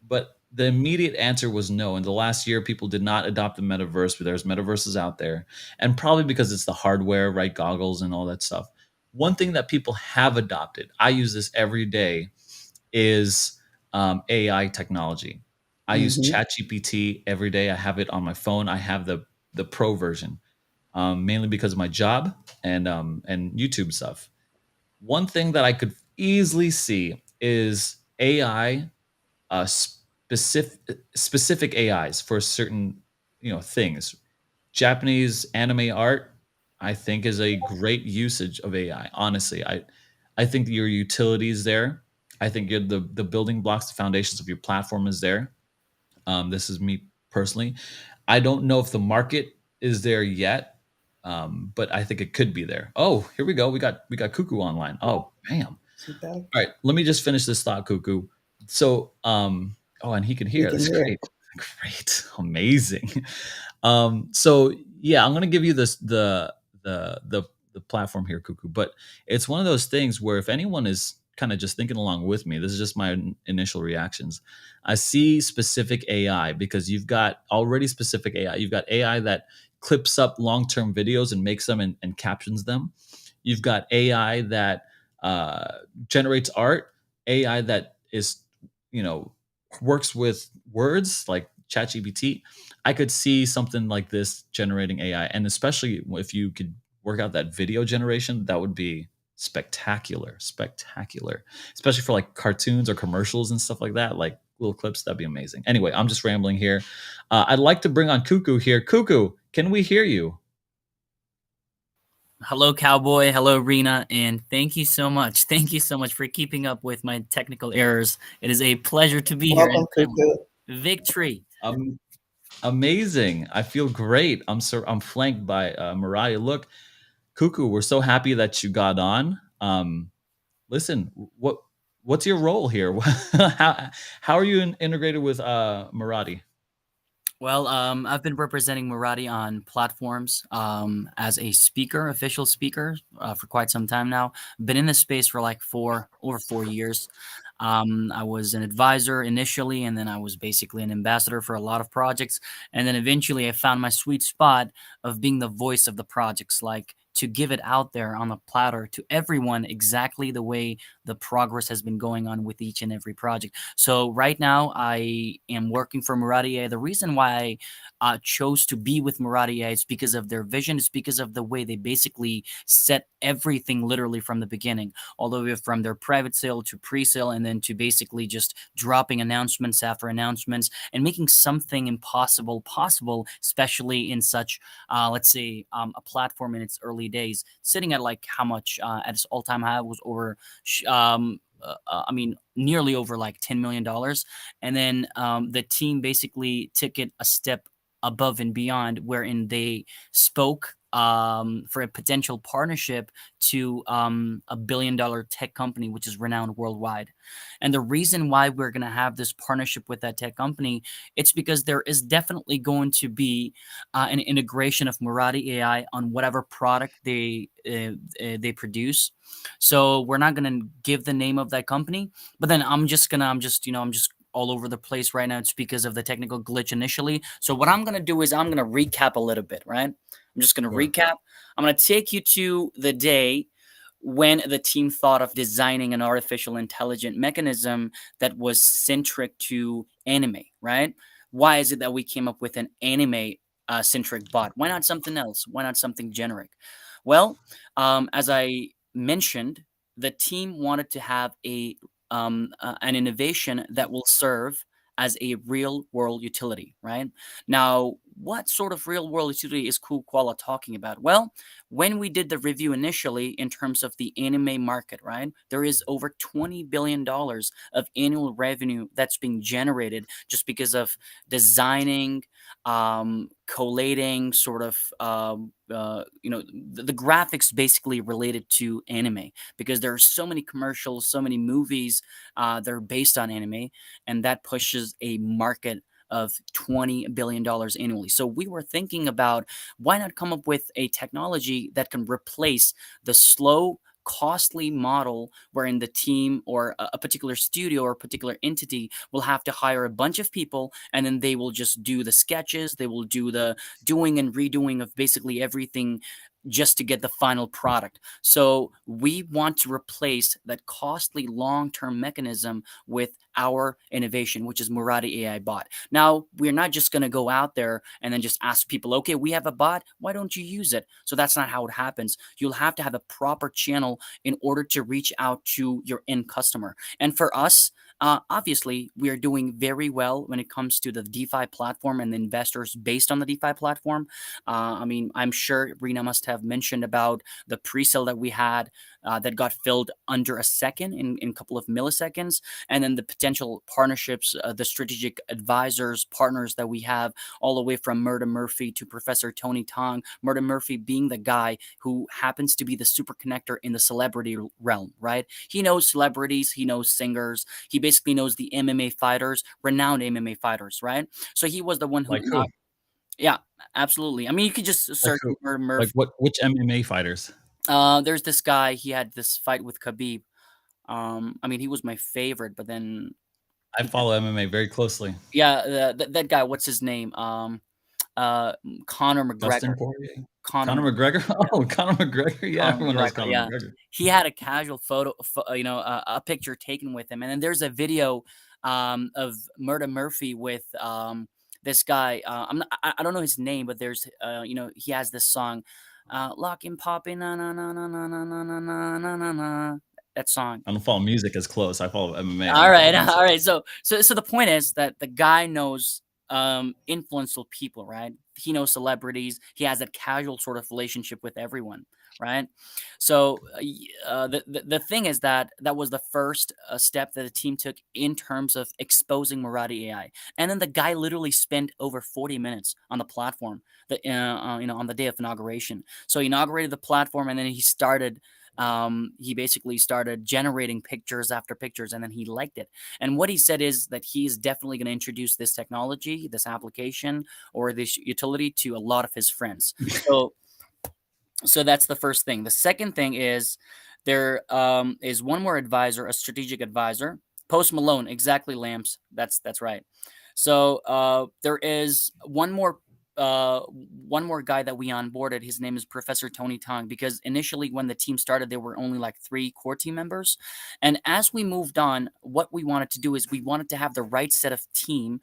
[SPEAKER 1] but the immediate answer was no. In the last year, people did not adopt the metaverse, but there's metaverses out there. And probably because it's the hardware, right? Goggles and all that stuff. One thing that people have adopted, I use this every day, is AI technology. I use
[SPEAKER 2] Hmm.
[SPEAKER 1] ChatGPT every day. I have it on my phone. I have the pro version, mainly because of my job and YouTube stuff. One thing that I could easily see is AI, specific AIs for certain things. Japanese anime art, I think, is a great usage of AI. Honestly, I think your utility is there. I think the building blocks, the foundations of your platform is there. This is me personally. I don't know if the market is there yet, but I think it could be there. Oh, here we go. We got Cuckoo online. Oh, bam.
[SPEAKER 2] See that?
[SPEAKER 1] All right, let me just finish this thought, Cuckoo. So, oh, and he can
[SPEAKER 2] You
[SPEAKER 1] hear.
[SPEAKER 2] can
[SPEAKER 1] That's
[SPEAKER 2] hear.
[SPEAKER 1] great. Great. Amazing. So yeah, I'm gonna give you the platform here, Cuckoo. But it's one of those things where if anyone is kind of just thinking along with me, this is just my initial reactions. I see specific AI because you've got already specific AI. You've got AI that clips up long-term videos and makes them and captions them. You've got AI that generates art, AI that is, you know, works with words like ChatGPT. I could see something like this generating AI, and especially if you could work out that video generation, that would be spectacular, spectacular. Especially for like cartoons or commercials and stuff like that, like little clips. That'd be amazing. Anyway, I'm just rambling here. I'd like to bring on Cuckoo here. Cuckoo, can we hear you?
[SPEAKER 3] Hello, Cowboy. Hello, Rena. And thank you so much. Thank you so much for keeping up with my technical errors. It is a pleasure to be here and
[SPEAKER 2] Welcome,
[SPEAKER 3] finally
[SPEAKER 2] Cuckoo.
[SPEAKER 3] victory.
[SPEAKER 1] Um, Amazing. I feel great. I'm flanked by Mariah. Look, Cuckoo, we're so happy that you got on. Listen, what's your role here? How are you integrated with Marathi?
[SPEAKER 3] Well, I've been representing Marathi on platforms as a speaker, official speaker, for quite some time now. Been in this space for like over 4 years. I was an advisor initially, and then I was basically an ambassador for a lot of projects. And then eventually I found my sweet spot of being the voice of the projects, like to give it out there on a platter to everyone exactly the way the progress has been going on with each and every project. So right now I am working for Marathi AI. The reason why I chose to be with Marathi AI is because of their vision. It's because of the way they basically set everything literally from the beginning, all the way from their private sale to pre-sale, and then to basically just dropping announcements after announcements and making something impossible possible, especially in such, let's say, a platform in its early days, sitting at like how much at its all-time high was over, I mean, nearly over like $10 million, and then the team basically took it a step above and beyond, wherein they spoke for a potential partnership to $1 billion tech company, which is renowned worldwide. And the reason why we're going to have this partnership with that tech company, it's because there is definitely going to be an integration of Marathi AI on whatever product they produce. So we're not going to give the name of that company, but then I'm just all over the place right now. It's because of the technical glitch initially. So what I'm going to do is I'm going to recap a little bit, right? I'm just going to
[SPEAKER 1] Sure.
[SPEAKER 3] recap. I'm going to take you to the day when the team thought of designing an artificial intelligent mechanism that was centric to anime, right? Why is it that we came up with an anime centric bot? Why not something else? Why not something generic? Well, as I mentioned, the team wanted to have an innovation that will serve as a real world utility, right? Now, what sort of real world utility is Cool Koala talking about? Well, when we did the review initially in terms of the anime market, right, there is over $20 billion of annual revenue that's being generated just because of designing, collating, sort of, the graphics basically related to anime, because there are so many commercials, so many movies that are based on anime, and that pushes a market of $20 billion annually. So we were thinking about, why not come up with a technology that can replace the slow, costly model wherein the team or a particular studio or a particular entity will have to hire a bunch of people, and then they will just do the sketches, they will do the doing and redoing of basically everything just to get the final product. So we want to replace that costly long-term mechanism with our innovation, which is Murati AI bot. Now, we're not just going to go out there and then just ask people, okay, we have a bot, why don't you use it? So that's not how it happens. You'll have to have a proper channel in order to reach out to your end customer. And for us, obviously, we are doing very well when it comes to the DeFi platform and the investors based on the DeFi platform. I mean, I'm sure Rena must have mentioned about the pre-sale that we had that got filled under a second, in a couple of milliseconds, and then the potential partnerships, the strategic advisors, partners that we have, all the way from Murda Murphy to Professor Tony Tong. Murda Murphy being the guy who happens to be the super connector in the celebrity realm, right? He knows celebrities, he knows singers, he basically knows the MMA fighters, renowned MMA fighters, right? So he was the one who
[SPEAKER 1] Like who?
[SPEAKER 3] yeah, absolutely. I mean, you could just
[SPEAKER 1] Like
[SPEAKER 3] search
[SPEAKER 1] who? Like
[SPEAKER 3] Murphy.
[SPEAKER 1] what? Which MMA fighters?
[SPEAKER 3] There's this guy. He had this fight with Khabib. I mean, he was my favorite, but then
[SPEAKER 1] I
[SPEAKER 3] he got,
[SPEAKER 1] follow MMA very closely.
[SPEAKER 3] yeah, that guy. What's his name? Uh, Conor
[SPEAKER 1] Dustin
[SPEAKER 3] McGregor.
[SPEAKER 1] Poirier?
[SPEAKER 3] Conor
[SPEAKER 1] Conor
[SPEAKER 3] McGregor.
[SPEAKER 1] McGregor?
[SPEAKER 3] Yeah,
[SPEAKER 1] Oh, Conor McGregor? Yeah,
[SPEAKER 3] Conor
[SPEAKER 1] everyone knows
[SPEAKER 3] McGregor.
[SPEAKER 1] Conor
[SPEAKER 3] Yeah,
[SPEAKER 1] McGregor.
[SPEAKER 3] he had a casual photo, a picture taken with him, and then there's a video of Murda Murphy with this guy. I don't know his name, but there's he has this song, "Lock and Poppin', na na na na na na na na na na na." That song.
[SPEAKER 1] I don't follow music as close. I follow MMA. I
[SPEAKER 3] All
[SPEAKER 1] don't follow
[SPEAKER 3] right, all
[SPEAKER 1] music.
[SPEAKER 3] right. So the point is that the guy knows influential people, right? He knows celebrities. He has that casual sort of relationship with everyone, right? So the thing is that that was the first step that the team took in terms of exposing Marathi AI, and then the guy literally spent over 40 minutes on the platform, on the day of inauguration. So he inaugurated the platform, and then he basically started generating pictures after pictures, and then he liked it. And what he said is that he's definitely going to introduce this technology, this application, or this utility to a lot of his friends. So that's the first thing. The second thing is there is one more advisor, a strategic advisor, Post Malone, exactly, Lamps. That's right. So there is one more guy that we onboarded. His name is Professor Tony Tong, because initially when the team started, there were only like 3 core team members, and as we moved on, what we wanted to do is we wanted to have the right set of team.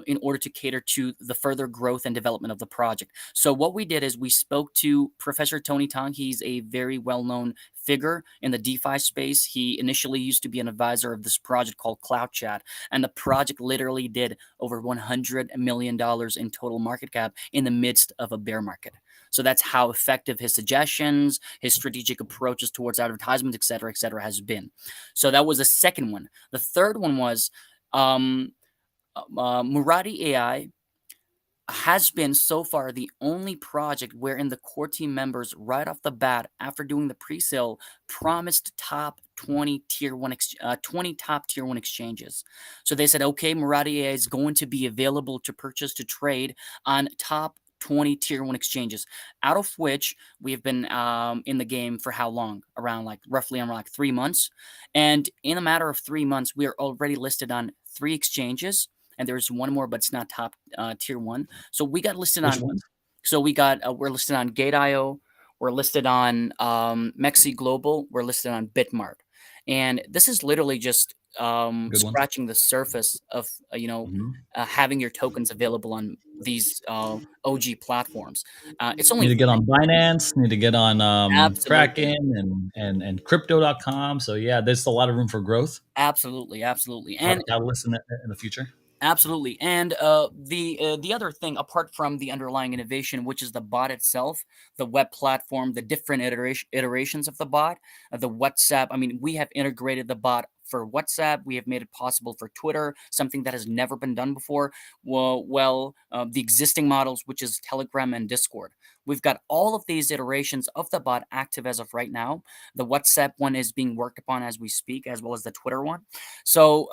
[SPEAKER 3] In order to cater to the further growth and development of the project. So, what we did is we spoke to Professor Tony Tong. He's a very well known figure in the DeFi space. He initially used to be an advisor of this project called Cloud Chat, and the project literally did over $100 million in total market cap in the midst of a bear market. So that's how effective his suggestions, his strategic approaches towards advertisements, et cetera, has been. So that was the second one. The third one was um, Marathi AI has been so far the only project wherein the core team members, right off the bat, after doing the pre-sale, promised top 20 20 top tier 1 exchanges. So they said, okay, Marathi AI is going to be available to purchase, to trade on top 20 tier 1 exchanges, out of which we have been in the game for how long? Around like roughly around like 3 months. And in a matter of 3 months, we are already listed on 3 exchanges, and there's one more, but it's not top tier 1. So we got listed
[SPEAKER 1] Which
[SPEAKER 3] on.
[SPEAKER 1] ones?
[SPEAKER 3] So we're listed on Gate.io, we're listed on Mexi Global, we're listed on Bitmart, and this is literally just
[SPEAKER 1] Good ones.
[SPEAKER 3] scratching the surface of
[SPEAKER 1] Mhm.
[SPEAKER 3] having your tokens available on these OG platforms. It's only
[SPEAKER 1] Need to get on Binance, need to get on
[SPEAKER 3] absolutely,
[SPEAKER 1] Kraken and crypto.com. So yeah, there's a lot of room for growth.
[SPEAKER 3] absolutely,
[SPEAKER 1] A lot
[SPEAKER 3] and
[SPEAKER 1] of catalysts in the future.
[SPEAKER 3] absolutely. And the other thing, apart from the underlying innovation, which is the bot itself, the web platform, the different iterations of the bot, the WhatsApp. I mean, we have integrated the bot for WhatsApp. We have made it possible for Twitter, something that has never been done before. The existing models, which is Telegram and Discord. We've got all of these iterations of the bot active as of right now. The WhatsApp one is being worked upon as we speak, as well as the Twitter one. So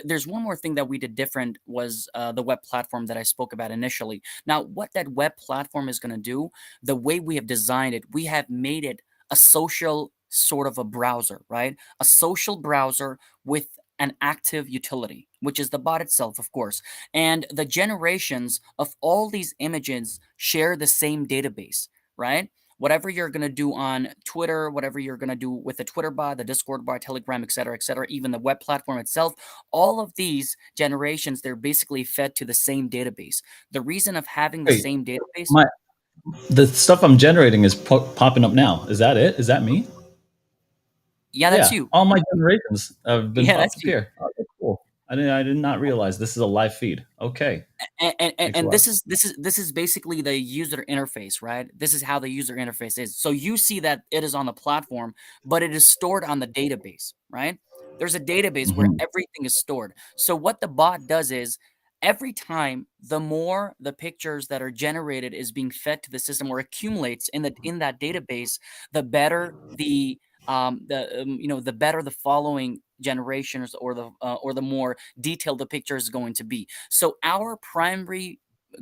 [SPEAKER 3] there's one more thing that we did different was the web platform that I spoke about initially. Now, what that web platform is going to do, the way we have designed it, we have made it a social sort of a browser, right? A social browser with an active utility, which is the bot itself, of course. And the generations of all these images share the same database, right? Whatever you're going to do on Twitter, whatever you're going to do with the Twitter bot, the Discord bot, Telegram, et cetera, even the web platform itself, all of these generations, they're basically fed to the same database. The reason of having the
[SPEAKER 1] Wait,
[SPEAKER 3] same database,
[SPEAKER 1] my the stuff I'm generating is popping up now. Is that it? Is that me?
[SPEAKER 3] yeah, that's
[SPEAKER 1] Yeah,
[SPEAKER 3] you.
[SPEAKER 1] all my generations have been
[SPEAKER 3] Yeah,
[SPEAKER 1] popped
[SPEAKER 3] that's
[SPEAKER 1] up
[SPEAKER 3] you.
[SPEAKER 1] here. Okay, cool. I did not realize this is a live feed. Okay,
[SPEAKER 3] And,
[SPEAKER 1] thanks a
[SPEAKER 3] and
[SPEAKER 1] lot.
[SPEAKER 3] this is basically the user interface, right? This is how the user interface is. So you see that it is on the platform, but it is stored on the database, right? There's a database where
[SPEAKER 1] Mhm.
[SPEAKER 3] everything is stored. So what the bot does is every time the more the pictures that are generated is being fed to the system or accumulates in that database, the better the better the following generations or the more detailed the picture is going to be. So our primary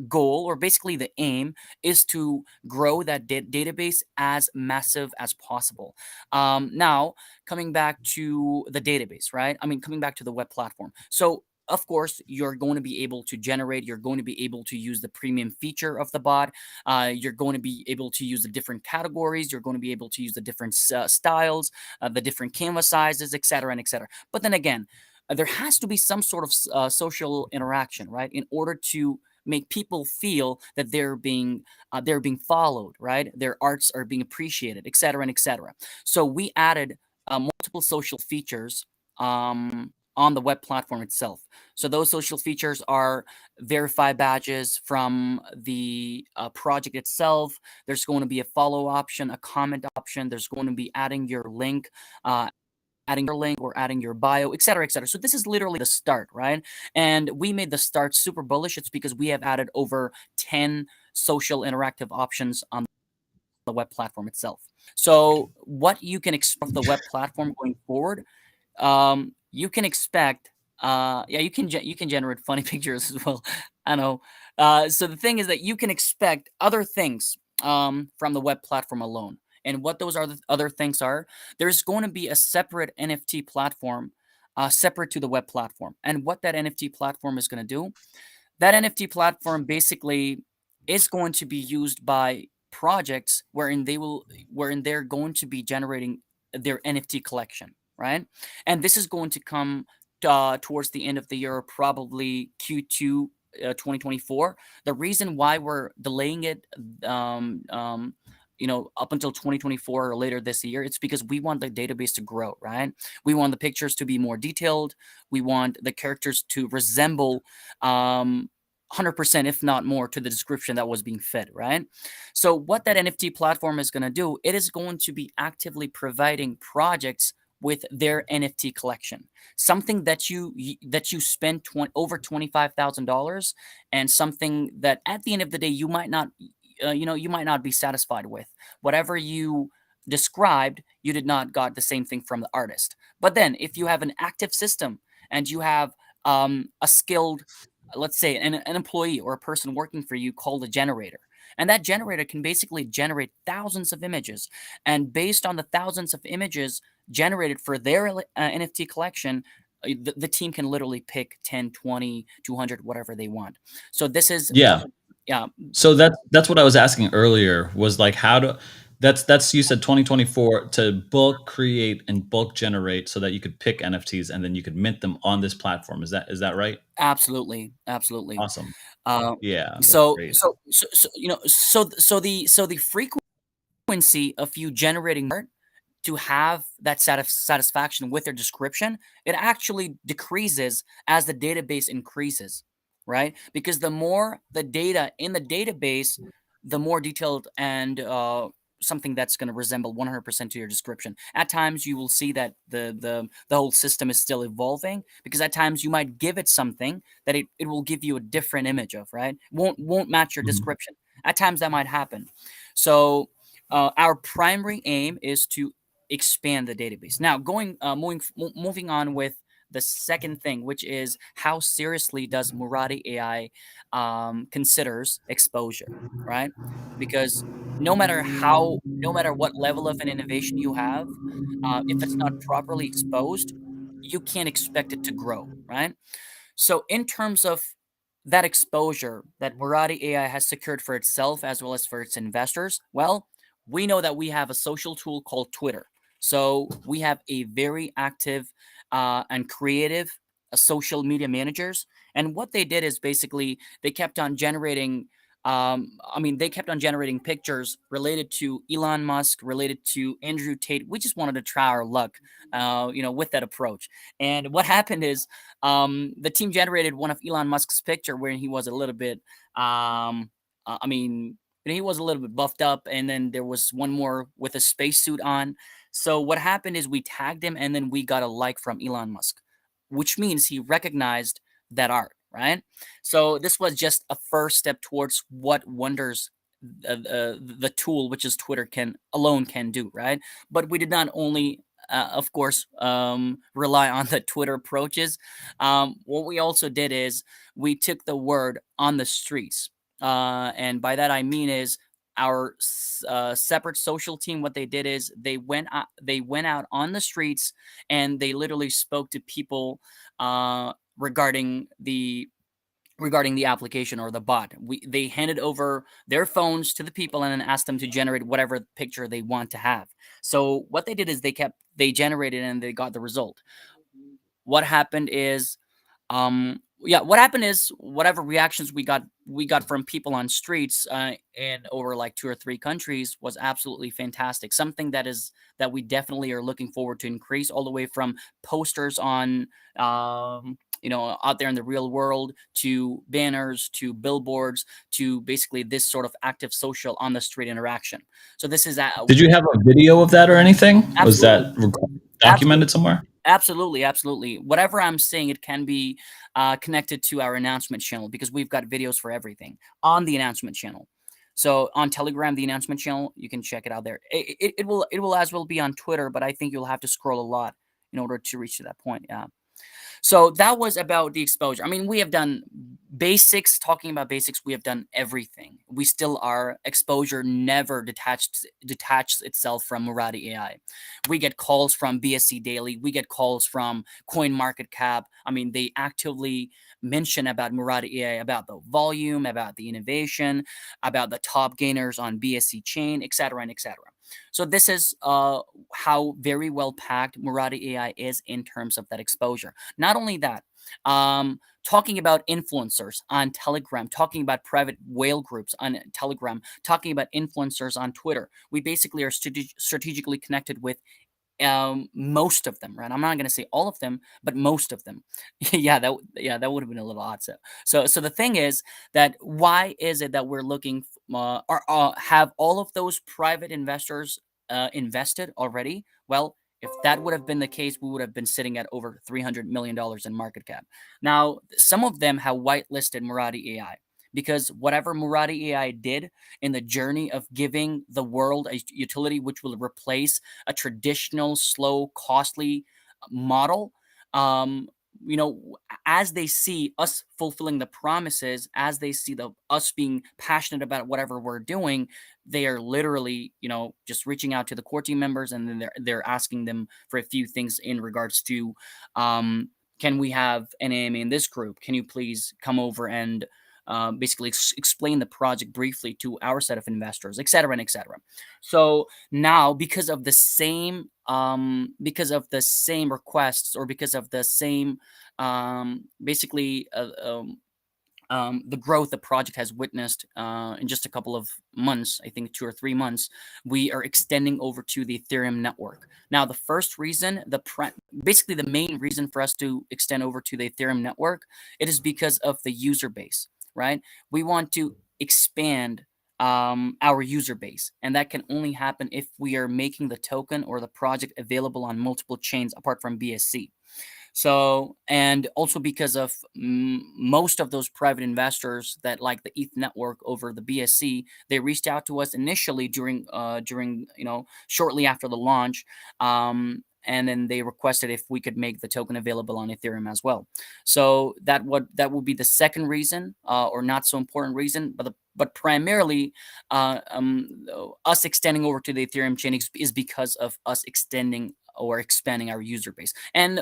[SPEAKER 3] goal, or basically the aim, is to grow that database as massive as possible. Now, coming back to the database, right? I mean, coming back to the web platform. So, of course, you're going to be able to generate, you're going to be able to use the premium feature of the bot. You're going to be able to use the different categories. You're going to be able to use the different styles, the different canvas sizes, etc., and etc. But then again, there has to be some sort of social interaction, right? In order to make people feel that they're being followed, right? Their arts are being appreciated, etc., and etc. So we added multiple social features on the web platform itself. So those social features are verify badges from the project itself. There's going to be a follow option, a comment option. There's going to be adding your link or adding your bio, et cetera, et cetera. So this is literally the start, right? And we made the start super bullish. It's because we have added over 10 social interactive options on the web platform itself. So what you can expect of the web platform going forward, you can expect yeah, you can generate funny pictures as well. I know. So the thing is that you can expect other things from the web platform alone. And what those are the other things are, there's going to be a separate NFT platform separate to the web platform. And what that NFT platform is going to do, that NFT platform basically is going to be used by projects wherein they're going to be generating their NFT collection, right? And this is going to come towards the end of the year, probably Q2 2024. The reason why we're delaying it, um, um, up until 2024 or later this year, it's because we want the database to grow, right? We want the pictures to be more detailed. We want the characters to resemble 100%, if not more, to the description that was being fed, right? So what that NFT platform is going to do, it is going to be actively providing projects with their NFT collection, something that you spend over $25,000, and something that at the end of the day you might not, you might not be satisfied with. Whatever you described, you did not got the same thing from the artist. But then, if you have an active system and you have a skilled, let's say an employee or a person working for you called a generator, and that generator can basically generate thousands of images, and based on the thousands of images generated for their NFT collection, the team can literally pick 10, 20, 200, whatever they want. So this is
[SPEAKER 1] Yeah.
[SPEAKER 3] yeah,
[SPEAKER 1] So that's what I was asking earlier was like how to that's you said 2024 to bulk create and bulk generate so that you could pick NFTs and then you could mint them on this platform. Is that right?
[SPEAKER 3] absolutely, absolutely.
[SPEAKER 1] Awesome.
[SPEAKER 3] Uh,
[SPEAKER 1] Yeah, that's
[SPEAKER 3] so,
[SPEAKER 1] great.
[SPEAKER 3] so, so, so, the frequency of you generating art to have that satisfaction with their description, it actually decreases as the database increases, right? Because the more the data in the database, the more detailed and something that's going to resemble 100% to your description. At times, you will see that the whole system is still evolving, because at times you might give it something that it will give you a different image of, right? Won't match your
[SPEAKER 1] Mhm.
[SPEAKER 3] description. At times that might happen. So our primary aim is to expand the database. Now, moving on with the second thing, which is how seriously does Murati AI considers exposure, right? Because no matter what level of an innovation you have, if it's not properly exposed, you can't expect it to grow, right? So, in terms of that exposure that Murati AI has secured for itself as well as for its investors, well, we know that we have a social tool called Twitter. So, we have a very active and creative social media managers. And what they did is basically they kept on generating. They kept on generating pictures related to Elon Musk, related to Andrew Tate. We just wanted to try our luck, with that approach. And what happened is the team generated one of Elon Musk's picture where he was a little bit, I mean, he was a little bit buffed up, and then there was one more with a spacesuit on. So what happened is we tagged him, and then we got a like from Elon Musk, which means he recognized that art, right? So this was just a first step towards what wonders the tool, which is Twitter, can do, right? But we did not only of course, rely on the Twitter approaches. What we also did is we took the word on the streets, and by that I mean is our separate social team. What they did is they went out on the streets and they literally spoke to people regarding the application or the bot. They handed over their phones to the people and then asked them to generate whatever picture they want to have. So what they did is they generated and they got the result. What happened is what happened is whatever reactions we got from people on streets in over like 2 or 3 countries was absolutely fantastic. Something that we definitely are looking forward to increase, all the way from posters on out there in the real world, to banners, to billboards, to basically this sort of active social on the street interaction. So this is
[SPEAKER 1] Did you have a video of that or anything? Was
[SPEAKER 3] absolutely,
[SPEAKER 1] that
[SPEAKER 3] absolutely.
[SPEAKER 1] documented somewhere?
[SPEAKER 3] Absolutely, absolutely. Whatever I'm saying, it can be connected to our announcement channel, because we've got videos for everything on the announcement channel. So on Telegram, the announcement channel, you can check it out there. It will as well be on Twitter, but I think you'll have to scroll a lot in order to reach to that point. Yeah. So that was about the exposure. I mean, we have done basics. Talking about basics, we have done everything. We still are. Exposure never detached itself from Marathi AI. We get calls from BSC Daily. We get calls from Coin Market Cap. I mean, they actively mention about Marathi AI, about the volume, about the innovation, about the top gainers on BSC chain, etc., and etc. So this is how very well packed Marathi AI is in terms of that exposure. Not only that, talking about influencers on Telegram, talking about private whale groups on Telegram, talking about influencers on Twitter. We basically are strategically connected with most of them, right? I'm not going to say all of them, but most of them. Yeah, that would have been a little odd. So the thing is that why is it that we're looking or have all of those private investors invested already? Well, if that would have been the case, we would have been sitting at over $300 million in market cap. Now, some of them have whitelisted Marathi AI because whatever Marathi AI did in the journey of giving the world a utility which will replace a traditional, slow, costly model. Um, you know, as they see us fulfilling the promises, as they see us being passionate about whatever we're doing, they are literally, just reaching out to the core team members, and then they're asking them for a few things in regards to, can we have an AMA in this group? Can you please come over and basically explain the project briefly to our set of investors, et cetera, and et cetera. So now, because of the same requests, or because of the same basically the growth the project has witnessed in just a couple of months, I think 2 or 3 months, we are extending over to the Ethereum network. Now, the first reason, basically the main reason for us to extend over to the Ethereum network, it is because of the user base, right? We want to expand our user base, and that can only happen if we are making the token or the project available on multiple chains apart from BSC. So, and also because of most of those private investors that like the ETH network over the BSC, they reached out to us initially during shortly after the launch, and then they requested if we could make the token available on Ethereum as well. So that would be the second reason, or not so important reason, but primarily, us extending over to the Ethereum chain is because of us extending or expanding our user base. And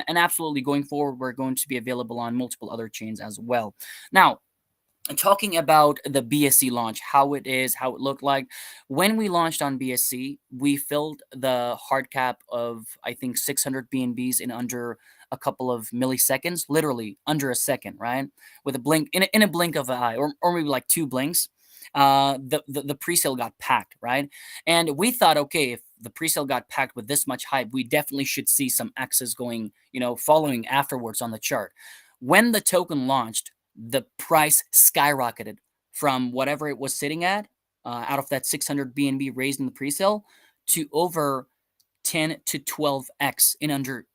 [SPEAKER 3] absolutely, going forward, we're going to be available on multiple other chains as well. Now, talking about the BSC launch, how it looked like. When we launched on BSC, we filled the hard cap of, I think, 600 BNBs in under a couple of milliseconds, literally under a second, right? With a blink, in a blink of an eye, or maybe like two blinks. The presale got packed, right? And we thought, okay, if the presale got packed with this much hype, we definitely should see some X's going, following afterwards on the chart. When the token launched, the price skyrocketed from whatever it was sitting at, out of that 600 BNB raised in the presale, to over 10 to 12x in under,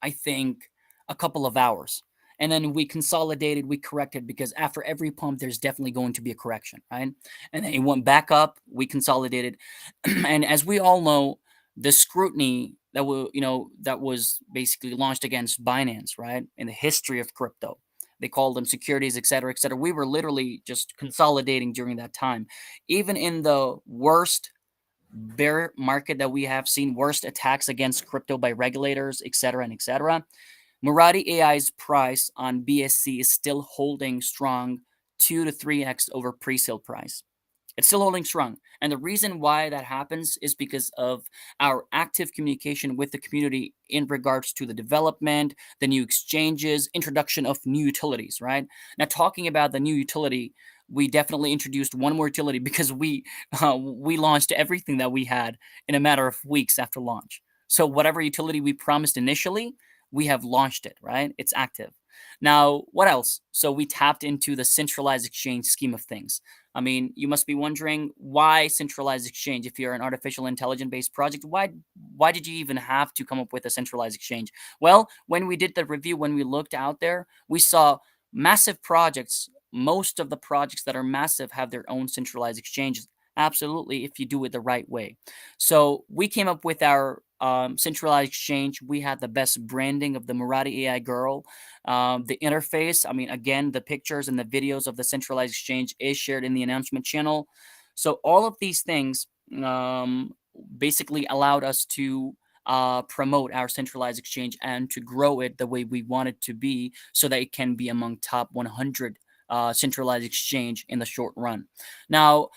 [SPEAKER 3] I think, a couple of hours. And then we consolidated, we corrected, because after every pump, there's definitely going to be a correction, right? And then it went back up, we consolidated. And as we all know, the scrutiny that was basically launched against Binance, right, in the history of crypto, they called them securities, et cetera, et cetera. We were literally just consolidating during that time. Even in the worst bear market that we have seen, worst attacks against crypto by regulators, et cetera, and et cetera, Marathi AI's price on BSC is still holding strong 2 to 3x over pre-sale price. It's still holding strong. And the reason why that happens is because of our active communication with the community in regards to the development, the new exchanges, introduction of new utilities, right? Now, talking about the new utility, we definitely introduced one more utility because we launched everything that we had in a matter of weeks after launch. So whatever utility we promised initially, we have launched it, right? It's active. Now, what else? So we tapped into the centralized exchange scheme of things. I mean, you must be wondering, why centralized exchange? If you're an artificial intelligence based project, why did you even have to come up with a centralized exchange? Well, when we did the review, when we looked out there, we saw massive projects. Most of the projects that are massive have their own centralized exchanges. Absolutely, if you do it the right way. So we came up with our centralized exchange. We had the best branding of the Marathi AI girl. The interface, I mean, again, the pictures and the videos of the centralized exchange is shared in the announcement channel. So all of these things basically allowed us to promote our centralized exchange and to grow it the way we want it to be, so that it can be among top 100 centralized exchange in the short run. Now,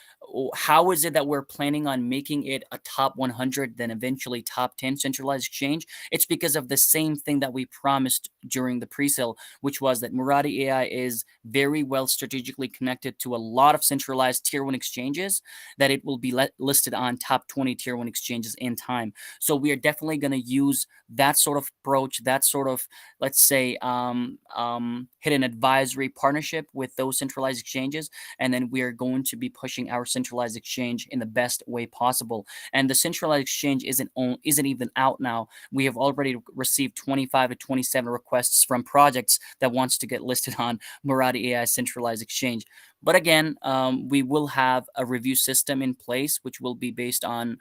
[SPEAKER 3] how is it that we're planning on making it a top 100, then eventually top 10 centralized exchange? It's because of the same thing that we promised during the pre-sale, which was that Marathi AI is very well strategically connected to a lot of centralized tier 1 exchanges, that it will be listed on top 20 tier 1 exchanges in time. So we are definitely going to use that sort of approach, that sort of, let's say, hidden advisory partnership with those centralized exchanges, and then we are going to be pushing our centralized exchange in the best way possible. And the centralized exchange isn't even out now. We have already received 25 to 27 requests from projects that wants to get listed on Marathi AI centralized exchange. But again, we will have a review system in place, which will be based on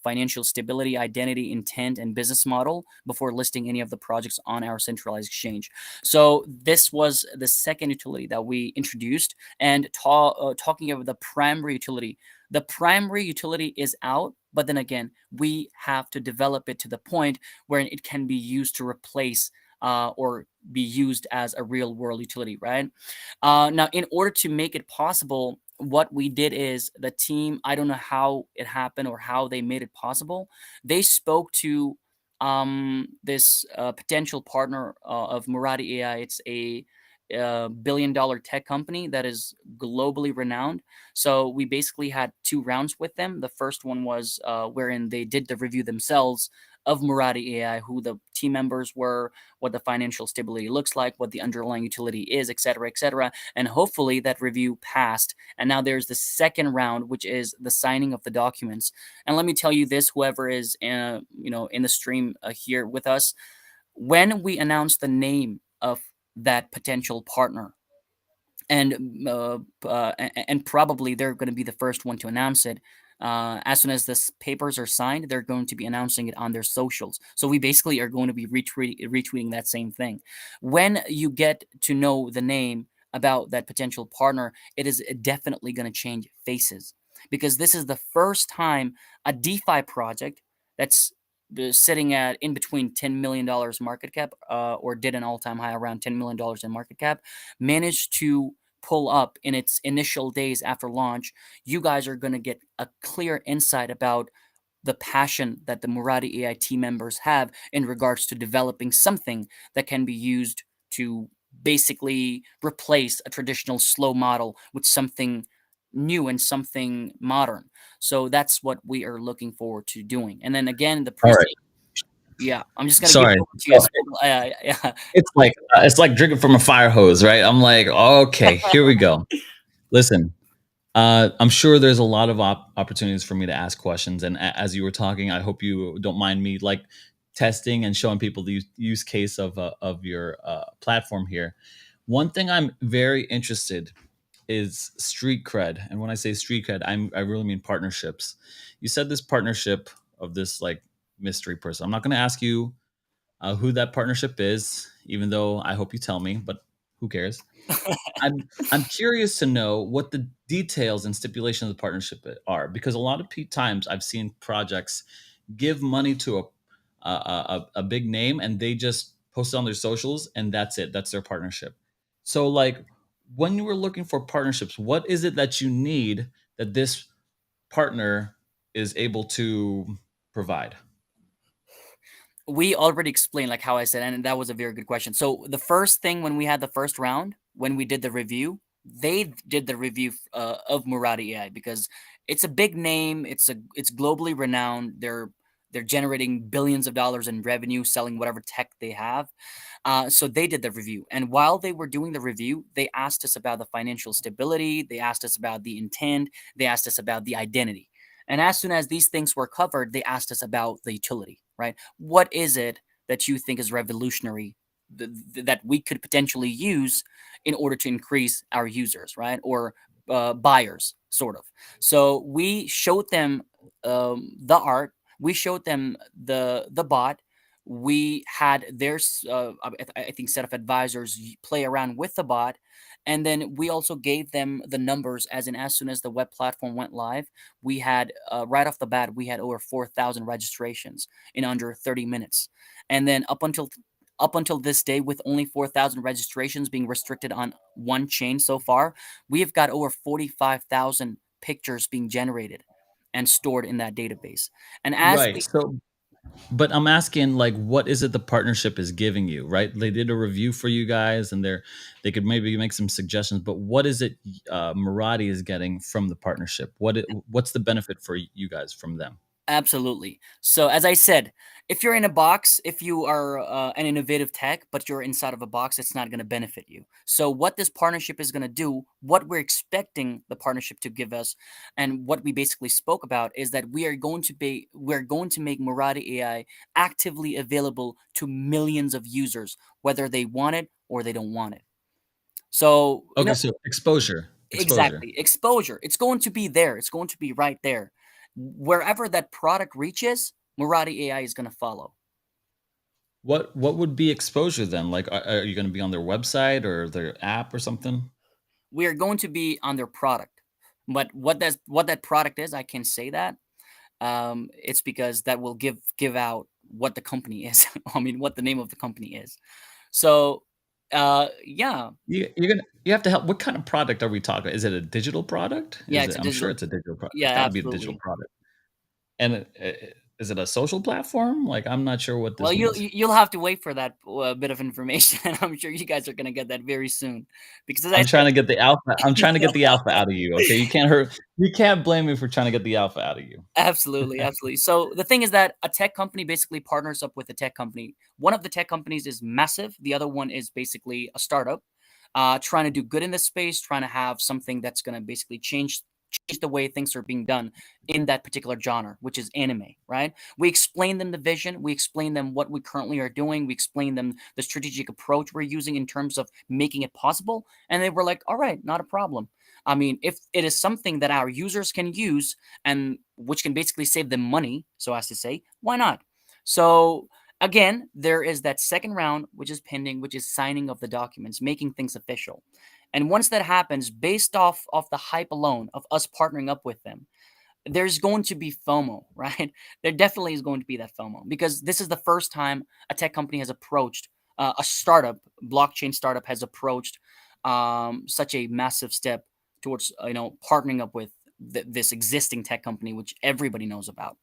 [SPEAKER 3] financial stability, identity, intent, and business model before listing any of the projects on our centralized exchange. So this was the second utility that we introduced. And talking about the primary utility, the primary utility is out, but then again, we have to develop it to the point where it can be used to replace or be used as a real world utility, right? Now, in order to make it possible, what we did is the team, I don't know how it happened or how they made it possible. They spoke to this potential partner of Marathi AI. It's a billion-dollar tech company that is globally renowned. So we basically had two rounds with them. The first one was wherein they did the review themselves of Marathi AI, who the team members were, what the financial stability looks like, what the underlying utility is, et cetera, et cetera. And hopefully that review passed. And now there's the second round, which is the signing of the documents. And let me tell you this, whoever is in the stream here with us, when we announce the name of that potential partner, and probably they're going to be the first one to announce it. As soon as the papers are signed, they're going to be announcing it on their socials. So we basically are going to be retweeting that same thing. When you get to know the name about that potential partner, it is definitely going to change faces, because this is the first time a DeFi project that's sitting at in between $10 million market cap, or did an all-time high around $10 million in market cap, managed to pull up in its initial days after launch. You guys are going to get a clear insight about the passion that the Marathi AI team members have in regards to developing something that can be used to basically replace a traditional slow model with something new and something modern. So that's what we are looking forward to doing. And then again, the
[SPEAKER 1] All
[SPEAKER 3] pre
[SPEAKER 1] right.
[SPEAKER 3] yeah, I'm just gonna give
[SPEAKER 1] Sorry.
[SPEAKER 3] it over to you.
[SPEAKER 1] So
[SPEAKER 3] So, yeah.
[SPEAKER 1] it's like drinking from a fire hose, right? I'm like, okay, here we go. Listen, I'm sure there's a lot of opportunities for me to ask questions, and as you were talking, I hope you don't mind me like testing and showing people the use case of your platform here. One thing I'm very interested is street cred, and when I say street cred, I really mean partnerships. You said this partnership of this like mystery person. I'm not going to ask you who that partnership is, even though I hope you tell me, but who cares? I'm curious to know what the details and stipulations of the partnership are, because a lot of times I've seen projects give money to a big name and they just post it on their socials and that's it. That's their partnership. So like when you were looking for partnerships, what is it that you need that this partner is able to provide?
[SPEAKER 3] We already explained, like how I said, and that was a very good question. So the first thing, when we had the first round, when we did the review, they did the review of Murati AI, because it's a big name. It's globally renowned. They're generating billions of dollars in revenue selling whatever tech they have. So they did the review, and while they were doing the review, they asked us about the financial stability. They asked us about the intent. They asked us about the identity. And as soon as these things were covered, they asked us about the utility, right? What is it that you think is revolutionary, that we could potentially use in order to increase our users, right? Or buyers, sort of. So we showed them the art. We showed them the bot. We had their I think set of advisors play around with the bot, and then we also gave them the numbers. As in, as soon as the web platform went live, we had right off the bat we had over 4,000 registrations in under 30 minutes, and then up until this day, with only 4,000 registrations being restricted on one chain so far, we have got over 45,000 pictures being generated and stored in that database. And as
[SPEAKER 1] Right.
[SPEAKER 3] we
[SPEAKER 1] So, but I'm asking, like, what is it the partnership is giving you, right? They did a review for you guys, and they could maybe make some suggestions. But what is it Marathi is getting from the partnership? What's the benefit for you guys from them?
[SPEAKER 3] Absolutely. So, as I said, if you're in a box, if you are an innovative tech, but you're inside of a box, it's not going to benefit you. So, what this partnership is going to do, what we're expecting the partnership to give us, and what we basically spoke about is that we're going to make Marathi AI actively available to millions of users, whether they want it or they don't want it. So,
[SPEAKER 1] Okay, so exposure.
[SPEAKER 3] exactly. Exposure. It's going to be there. It's going to be right there. Wherever that product reaches, Marathi AI is going to follow.
[SPEAKER 1] What would be exposure then? Like, are you going to be on their website or their app or something?
[SPEAKER 3] We are going to be on their product. But what that product is, I can say that. It's because that will give out what the company is. I mean, what the name of the company is. So, yeah,
[SPEAKER 1] You have to help. What kind of product are we talking? Is it a digital product?
[SPEAKER 3] yeah,
[SPEAKER 1] Is
[SPEAKER 3] it's
[SPEAKER 1] it?
[SPEAKER 3] a
[SPEAKER 1] I'm sure
[SPEAKER 3] digital.
[SPEAKER 1] it's a digital product.
[SPEAKER 3] Yeah,
[SPEAKER 1] It's got to be a digital
[SPEAKER 3] absolutely.
[SPEAKER 1] product. And is it a social platform? Like, I'm not sure what
[SPEAKER 3] Well,
[SPEAKER 1] this means.
[SPEAKER 3] you'll have to wait for that bit of information. I'm sure you guys are going to get that very soon, because as I
[SPEAKER 1] I'm
[SPEAKER 3] said,
[SPEAKER 1] trying to get the alpha. I'm trying to get the alpha out of you. Okay, you can't hurt. You can't blame me for trying to get the alpha out of you.
[SPEAKER 3] absolutely, absolutely. So the thing is that a tech company basically partners up with a tech company. One of the tech companies is massive. The other one is basically a startup, trying to do good in this space, trying to have something that's going to basically change the way things are being done in that particular genre, which is anime. Right? We explain them the vision. We explain them what we currently are doing. We explain them the strategic approach we're using in terms of making it possible, and they were like, "All right, not a problem." I mean, if it is something that our users can use and which can basically save them money, so as to say, why not? So again, there is that second round, which is pending, which is signing of the documents, making things official. And once that happens, based off the hype alone of us partnering up with them, there's going to be FOMO, right? There definitely is going to be that FOMO, because this is the first time a tech company has approached a startup, blockchain startup has approached such a massive step towards partnering up with this existing tech company, which everybody knows about.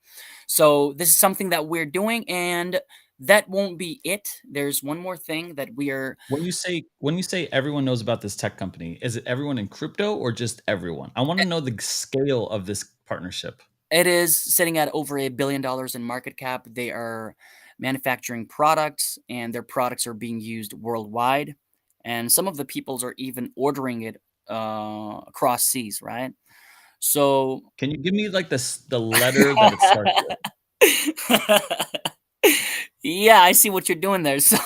[SPEAKER 3] So this is something that we're doing, and that won't be it. There's one more thing that we are.
[SPEAKER 1] When you say everyone knows about this tech company, is it everyone in crypto or just everyone? I want to know the scale of this partnership.
[SPEAKER 3] It is sitting at over $1 billion in market cap. They are manufacturing products, and their products are being used worldwide. And some of the peoples are even ordering it across seas, right? So,
[SPEAKER 1] Can you give me like the letter that it starts with?
[SPEAKER 3] yeah, I see what you're doing there. So,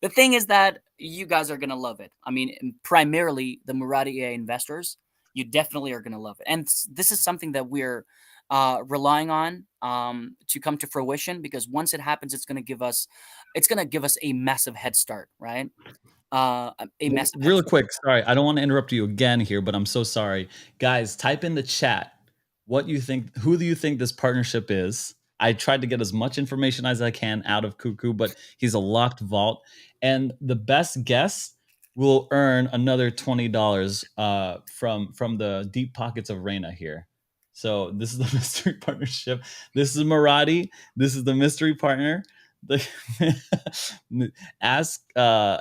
[SPEAKER 3] the thing is that you guys are gonna love it. I mean, primarily the Marathi AI investors, you definitely are gonna love it. And this is something that we're relying on to come to fruition, because once it happens, it's gonna give us a massive head start, right? A
[SPEAKER 1] Well,
[SPEAKER 3] massive head
[SPEAKER 1] real
[SPEAKER 3] start.
[SPEAKER 1] quick, sorry, I don't want to interrupt you again here, but I'm so sorry. Guys, type in the chat what you think, who do you think this partnership is? I tried to get as much information as I can out of Cuckoo, but he's a locked vault. And the best guess will earn another $20 from the deep pockets of Reina here. So this is the mystery partnership. This is Marathi. This is the mystery partner. The ask uh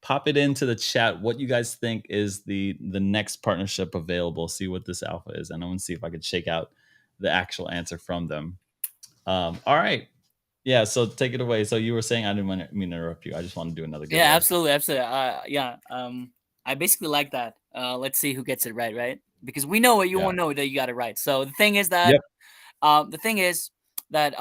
[SPEAKER 1] pop it into the chat what you guys think is the next partnership available. See what this alpha is, and I'm gonna see if I could shake out the actual answer from them. All right, yeah. So take it away. So you were saying, I didn't mean to interrupt you. I just want to do another
[SPEAKER 3] Yeah,
[SPEAKER 1] giveaway.
[SPEAKER 3] absolutely, absolutely. Yeah. I basically like that. Let's see who gets it right, right? Because we know it, you
[SPEAKER 1] Yeah.
[SPEAKER 3] won't know that you got it right. So
[SPEAKER 1] Yep.
[SPEAKER 3] the thing is that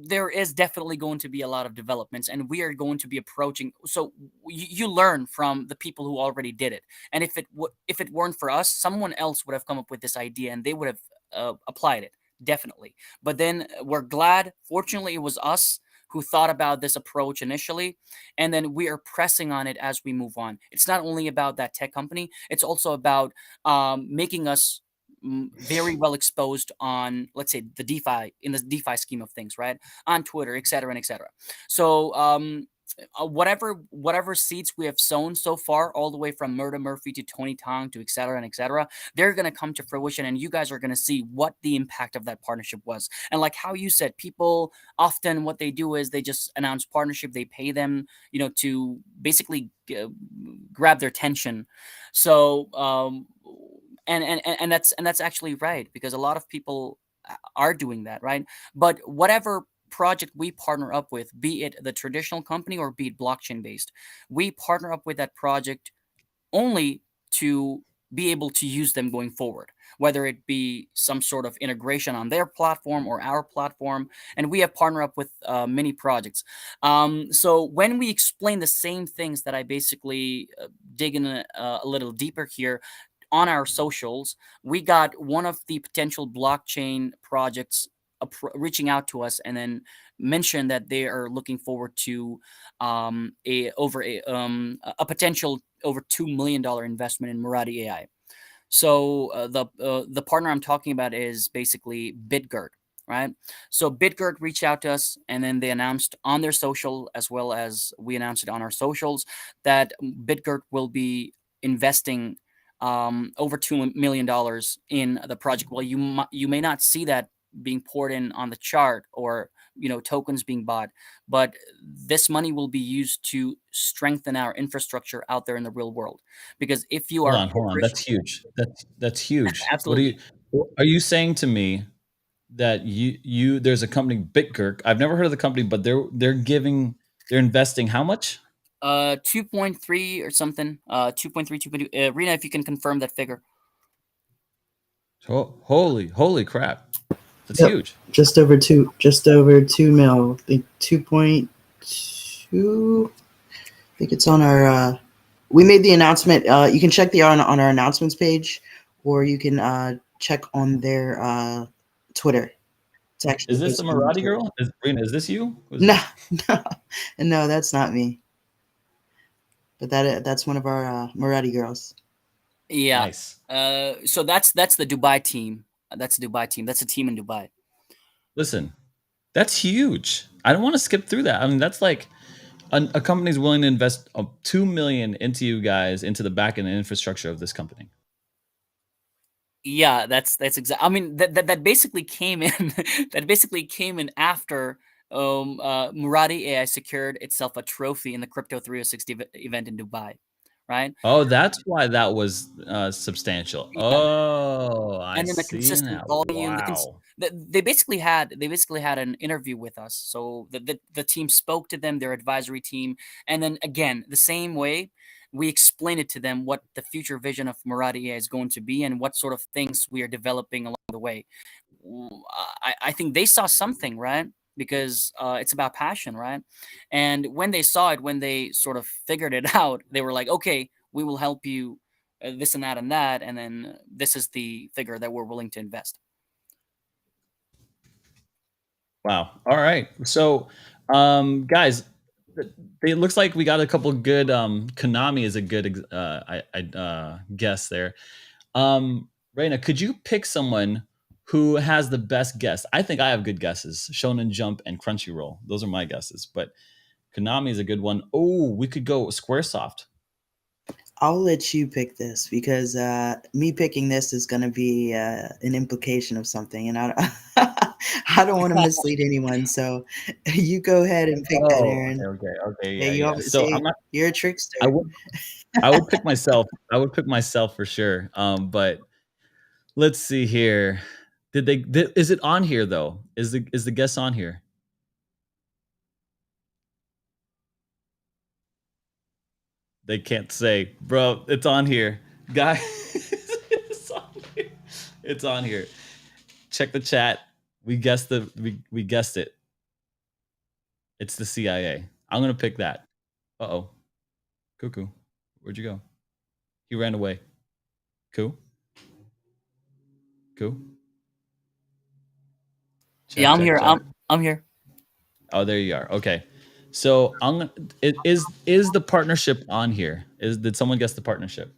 [SPEAKER 3] there is definitely going to be a lot of developments, and we are going to be approaching. So you learn from the people who already did it, and if it weren't for us, someone else would have come up with this idea, and they would have applied it. definitely. But then we're glad, fortunately, it was us who thought about this approach initially, and then we are pressing on it as we move on. It's not only about that tech company, it's also about making us very well exposed on, let's say, the DeFi, in the DeFi scheme of things, right? On Twitter, et cetera, and et cetera. So whatever seeds we have sown so far, all the way from Murda Murphy to Tony Tong to et cetera and et cetera, they're going to come to fruition, and you guys are going to see what the impact of that partnership was. And like how you said, people often what they do is they just announce partnership, they pay them, to basically grab their attention. So and that's actually right, because a lot of people are doing that, right? But whatever project we partner up with, be it the traditional company or be it blockchain based, we partner up with that project only to be able to use them going forward, whether it be some sort of integration on their platform or our platform. And we have partnered up with many projects. So when we explain the same things that I basically dig in a little deeper here on our socials, we got one of the potential blockchain projects reaching out to us and then mention that they are looking forward to a potential over $2 million investment in Marathi AI. So the partner I'm talking about is basically BitGert, right? So BitGert reached out to us, and then they announced on their social, as well as we announced it on our socials, that BitGert will be investing over $2 million in the project. Well, you may not see that being poured in on the chart, or tokens being bought, but this money will be used to strengthen our infrastructure out there in the real world. Because if you are
[SPEAKER 1] Hold on. That's huge. That's huge. What
[SPEAKER 3] absolutely.
[SPEAKER 1] are you saying to me that there's a company BitGurk? I've never heard of the company, but they're investing how much?
[SPEAKER 3] 2.3 or something. 2.3, 2.2. Rena, if you can confirm that figure.
[SPEAKER 1] Holy crap. That's
[SPEAKER 2] Yep,
[SPEAKER 1] huge.
[SPEAKER 2] just over 2 mil. I think 2.2. I think it's on our. We made the announcement. You can check on our announcements page, or you can check on their Twitter. It's actually
[SPEAKER 1] Is this the
[SPEAKER 2] posted on
[SPEAKER 1] Marathi
[SPEAKER 2] Twitter.
[SPEAKER 1] girl? Rena, is this you? Who's
[SPEAKER 2] No,
[SPEAKER 1] this?
[SPEAKER 2] no, no, that's not me. But that's one of our Marathi girls.
[SPEAKER 3] Yeah.
[SPEAKER 1] Nice.
[SPEAKER 3] So that's the Dubai team. That's the Dubai team. That's a team in Dubai.
[SPEAKER 1] Listen, that's huge. I don't want to skip through that. I mean, that's like a company's willing to invest 2 million into you guys, into the back end infrastructure of this company.
[SPEAKER 3] Yeah, that's exactly. I mean, that basically came in. That basically came in after Murati AI secured itself a trophy in the Crypto 360 event in Dubai, right?
[SPEAKER 1] Oh, that's why that was substantial.
[SPEAKER 3] Yeah,
[SPEAKER 1] Oh, I
[SPEAKER 3] and then the
[SPEAKER 1] see
[SPEAKER 3] consistent
[SPEAKER 1] now.
[SPEAKER 3] volume,
[SPEAKER 1] Wow.
[SPEAKER 3] they basically had an interview with us. So the team spoke to them, their advisory team, and then again the same way we explained it to them what the future vision of Murati AI is going to be and what sort of things we are developing along the way. I think they saw something, right? Because it's about passion, right? And when they saw it, when they sort of figured it out, they were like, okay, we will help you this and that. And then this is the figure that we're willing to invest.
[SPEAKER 1] Wow. All right. So, guys, it looks like we got a couple good. Konami is a good guess there. Reina, could you pick someone who has the best guess? I think I have good guesses. Shonen Jump and Crunchyroll. Those are my guesses. But Konami is a good one. Oh, we could go SquareSoft.
[SPEAKER 2] I'll let you pick this because me picking this is going to be an implication of something, and I don't want to mislead anyone. So you go ahead and pick that,
[SPEAKER 1] Oh,
[SPEAKER 2] Aaron.
[SPEAKER 1] okay,
[SPEAKER 2] Yeah,
[SPEAKER 1] yeah,
[SPEAKER 2] you
[SPEAKER 1] yeah.
[SPEAKER 2] always
[SPEAKER 1] So I'm
[SPEAKER 2] see
[SPEAKER 1] not.
[SPEAKER 2] you're a trickster.
[SPEAKER 1] I would. I would pick myself. I would pick myself for sure. But let's see here. Is it on here though? Is the guess on here? They can't say, bro. It's on here, guy. it's on here. It's on here. Check the chat. We guessed it. It's the CIA. I'm gonna pick that. Uh oh, cuckoo. Where'd you go? He ran away. Coo. Coo.
[SPEAKER 3] Yeah,
[SPEAKER 1] Check,
[SPEAKER 3] I'm
[SPEAKER 1] check,
[SPEAKER 3] here.
[SPEAKER 1] check.
[SPEAKER 3] I'm here.
[SPEAKER 1] Oh, there you are. Okay. So is the partnership on here? Is Did someone guess the partnership?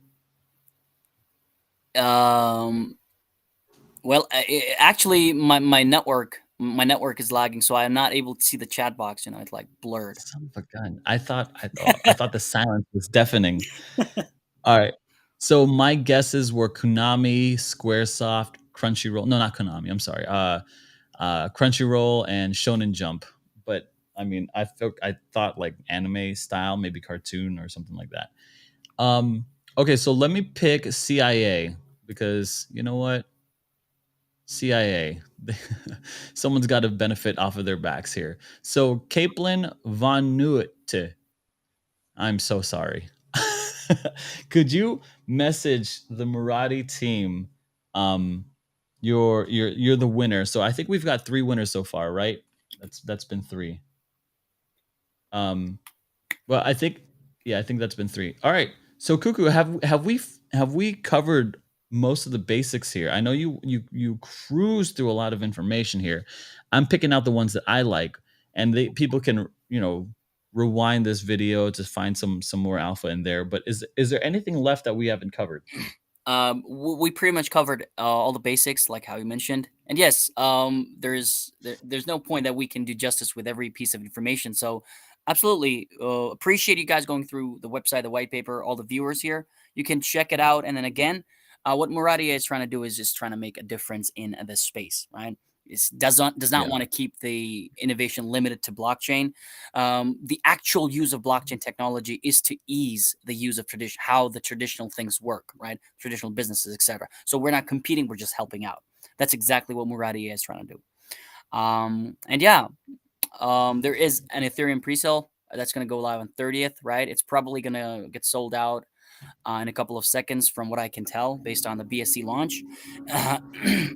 [SPEAKER 3] Um, well, actually, my network is lagging, so I'm not able to see the chat box. It's like blurred.
[SPEAKER 1] Son of a gun. I thought the silence was deafening. All right. So my guesses were Konami, Squaresoft, Crunchyroll. No, not Konami. I'm sorry. Crunchyroll and Shonen Jump. But I mean, I thought like anime style, maybe cartoon or something like that. Okay, so let me pick CIA because you know what? CIA. Someone's got to benefit off of their backs here. So Caitlin Von Nuit. I'm so sorry. Could you message the Marathi team? Um, you're the winner. So I think we've got three winners so far, right? That's been three. Um, well, I think that's been three. All right. So Cuckoo, have we covered most of the basics here? I know you cruise through a lot of information here. I'm picking out the ones that I like, and people can rewind this video to find some more alpha in there. But is there anything left that we haven't covered?
[SPEAKER 3] We pretty much covered all the basics, like how you mentioned. And yes, there's no point that we can do justice with every piece of information. So, absolutely, appreciate you guys going through the website, the white paper, all the viewers here. You can check it out, and then again, what Muradia is trying to do is just trying to make a difference in this space, right? It does not
[SPEAKER 1] Yeah.
[SPEAKER 3] want to keep the innovation limited to blockchain. The actual use of blockchain technology is to ease the use of how the traditional things work, right? Traditional businesses, etc. So we're not competing; we're just helping out. That's exactly what Murati is trying to do. And yeah, there is an Ethereum presale that's going to go live on 30th, right? It's probably going to get sold out in a couple of seconds, from what I can tell, based on the BSC launch. Uh,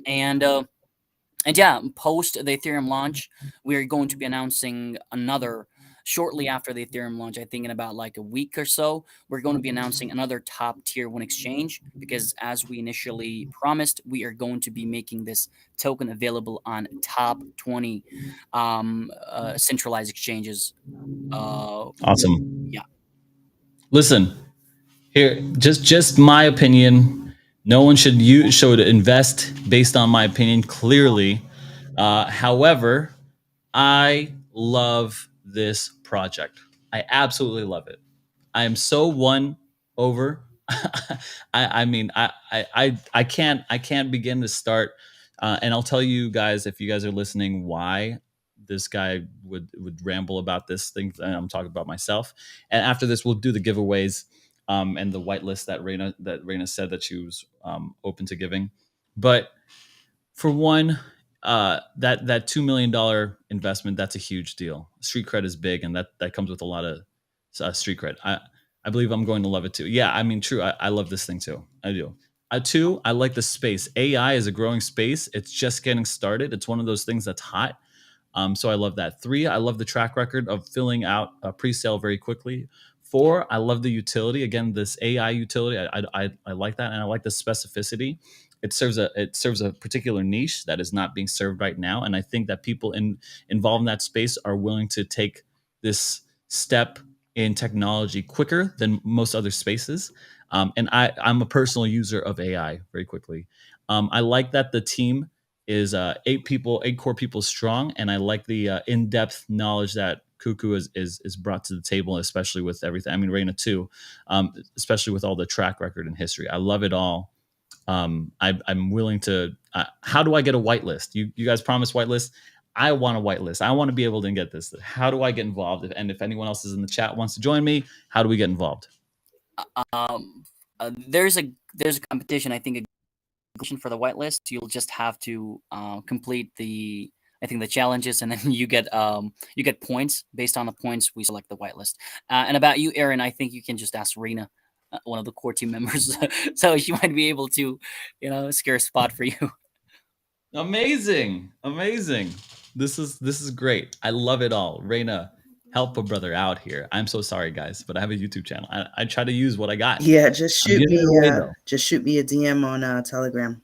[SPEAKER 3] and uh, and yeah, post the Ethereum launch, we are going to be announcing another shortly after the Ethereum launch. I think in about like a week or so, we're going to be announcing another top tier one exchange because, as we initially promised, we are going to be making this token available on top 20 centralized exchanges. Uh,
[SPEAKER 1] Awesome.
[SPEAKER 3] yeah.
[SPEAKER 1] Listen, here, just my opinion. No one should invest based on my opinion. Clearly, however, I love this project. I absolutely love it. I am so won over. I mean, I can't begin to start. And I'll tell you guys, if you guys are listening, why this guy would ramble about this thing. And I'm talking about myself. And after this, we'll do the giveaways and the whitelist that Reina said that she was open to giving. But for one, that $2 million investment, that's a huge deal. Street cred is big, and that comes with a lot of street cred. I believe I'm going to love it too. Yeah, I mean, true. I love this thing too. I do. Two, I like the space. AI is a growing space. It's just getting started. It's one of those things that's hot. So I love that. Three, I love the track record of filling out a pre-sale very quickly. Four, I love the utility. Again, this AI utility, I like that, and I like the specificity. It serves a particular niche that is not being served right now, and I think that people involved in that space are willing to take this step in technology quicker than most other spaces. And I'm a personal user of AI very quickly. I like that the team is eight core people strong, and I like the in-depth knowledge that Cuckoo is brought to the table, especially with everything. I mean, Reina too, especially with all the track record and history. I love it all. I'm willing to. How do I get a whitelist? You guys promised whitelist. I want a whitelist. I want to be able to get this. How do I get involved? And if anyone else is in the chat wants to join me, how do we get involved?
[SPEAKER 3] Um, there's a competition. I think for the whitelist, you'll just have to complete the challenges, and then you get points. Based on the points, we select the whitelist. And about you, Aaron, I think you can just ask Rena, one of the core team members, so she might be able to, secure a spot for you.
[SPEAKER 1] Amazing, amazing. This is great. I love it all. Reina, help a brother out here. I'm so sorry, guys, but I have a YouTube channel. I try to use what I got.
[SPEAKER 2] Yeah,
[SPEAKER 1] I'm giving it away though.
[SPEAKER 2] just shoot me a DM on Telegram.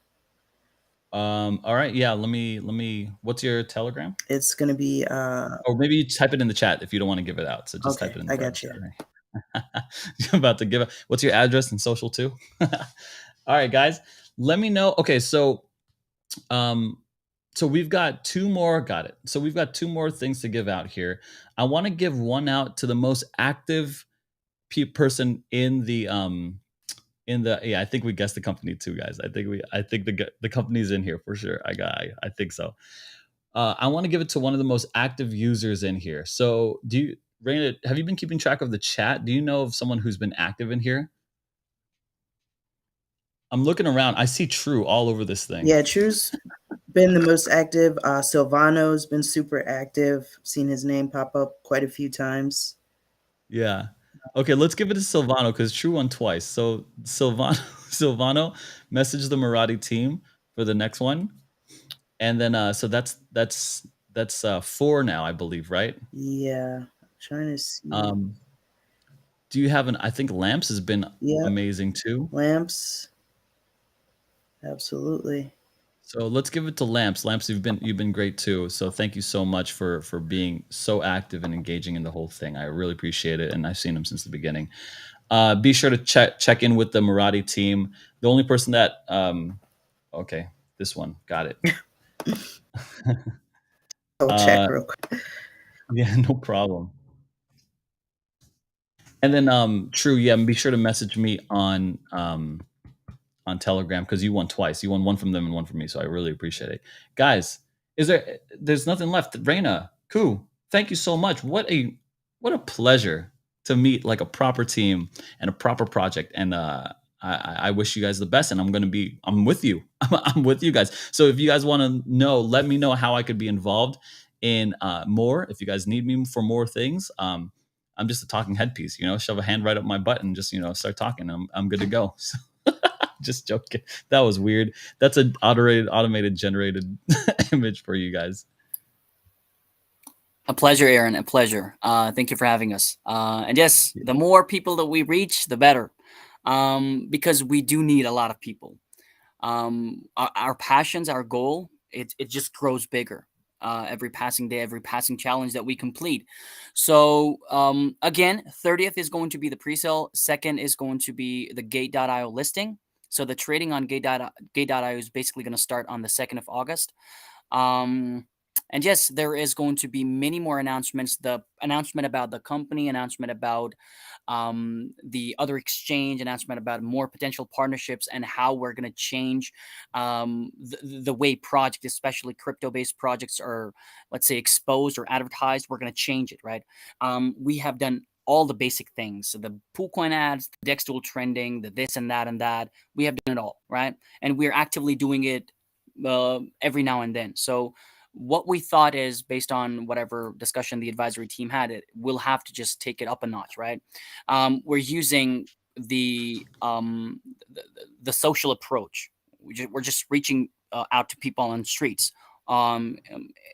[SPEAKER 1] All right, yeah. Let me. What's your Telegram?
[SPEAKER 2] It's gonna be
[SPEAKER 1] Or maybe you type it in the chat if you don't want to give it out. So just type
[SPEAKER 2] okay,
[SPEAKER 1] it in the
[SPEAKER 2] I
[SPEAKER 1] private
[SPEAKER 2] got
[SPEAKER 1] chat,
[SPEAKER 2] you.
[SPEAKER 1] right? You're about to give it. What's your address and social too? All right, guys. Let me know. Okay, um, so we've got two more. Got it. So we've got two more things to give out here. I want to give one out to the most active person in the yeah. I think we guessed the company too, guys. I think the company's in here for sure. I think so. I want to give it to one of the most active users in here. So, Raina, have you been keeping track of the chat? Do you know of someone who's been active in here? I'm looking around. I see True all over this thing.
[SPEAKER 2] Yeah, True's been the most active. Silvano's been super active. Seen his name pop up quite a few times.
[SPEAKER 1] Yeah. Okay, let's give it to Silvano because True won twice. So Silvano, Silvano, message the Marathi team for the next one, and then so that's four now, I believe, right?
[SPEAKER 2] Yeah, I'm trying to see.
[SPEAKER 1] Um, do you have an? I think Lamps has been
[SPEAKER 2] Yep,
[SPEAKER 1] amazing too.
[SPEAKER 2] lamps. Absolutely.
[SPEAKER 1] So let's give it to Lamps. Lamps, you've been great too. So thank you so much for being so active and engaging in the whole thing. I really appreciate it, and I've seen him since the beginning. Be sure to check in with the Marathi team. The only person that okay, this one got it.
[SPEAKER 2] I'll check
[SPEAKER 1] uh,
[SPEAKER 2] real quick.
[SPEAKER 1] yeah, no problem. And then True, yeah, and be sure to message me on Telegram because you won twice. You won one from them and one from me, so I really appreciate it, guys. There's nothing left. Reina, Ku, thank you so much. What a pleasure to meet like a proper team and a proper project. And I wish you guys the best. And I'm with you. I'm with you guys. So if you guys want to know, let me know how I could be involved in more. If you guys need me for more things, I'm just a talking headpiece. Shove a hand right up my butt and just start talking. I'm good to go. Just joking. That was weird. That's an automated generated image for you guys.
[SPEAKER 3] A pleasure, Aaron. A pleasure. Thank you for having us. And yes, the more people that we reach, the better, because we do need a lot of people. Our passions, our goal, it just grows bigger. Every passing day, every passing challenge that we complete. So again, 30th is going to be the pre-sale. Second is going to be the Gate.io listing. So the trading on Gate.io is basically going to start on the 2nd of August. And yes, there is going to be many more announcements. The announcement about the company, announcement about the other exchange, announcement about more potential partnerships, and how we're going to change the way projects, especially crypto-based projects, are, let's say, exposed or advertised. We're going to change it, right? We have done all the basic things. So the pool coin ads, the DEX tool trending, the this and that and that. We have done it all, right? And we're actively doing it every now and then. So what we thought is, based on whatever discussion the advisory team had, we'll have to just take it up a notch, right? We're using the, the social approach. We're just reaching out to people on the streets um,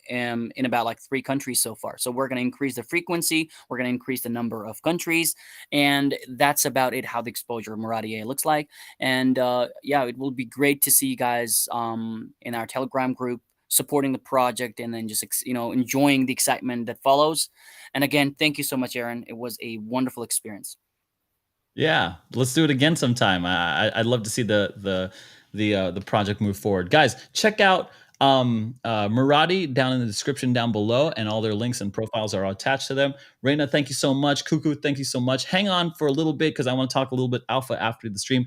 [SPEAKER 3] in about like 3 countries so far. So we're going to increase the frequency. We're going to increase the number of countries, and that's about it. How the exposure of Marathi AI looks like, and yeah, it will be great to see you guys in our Telegram group supporting the project, and then just enjoying the excitement that follows. And again, thank you so much, Aaron. It was a wonderful experience.
[SPEAKER 1] Yeah, let's do it again sometime. I'd love to see the project move forward. Guys, check out Marathi down in the description down below, and all their links and profiles are attached to them. Reina, thank you so much. Cuckoo, thank you so much. Hang on for a little bit because I want to talk a little bit alpha after the stream.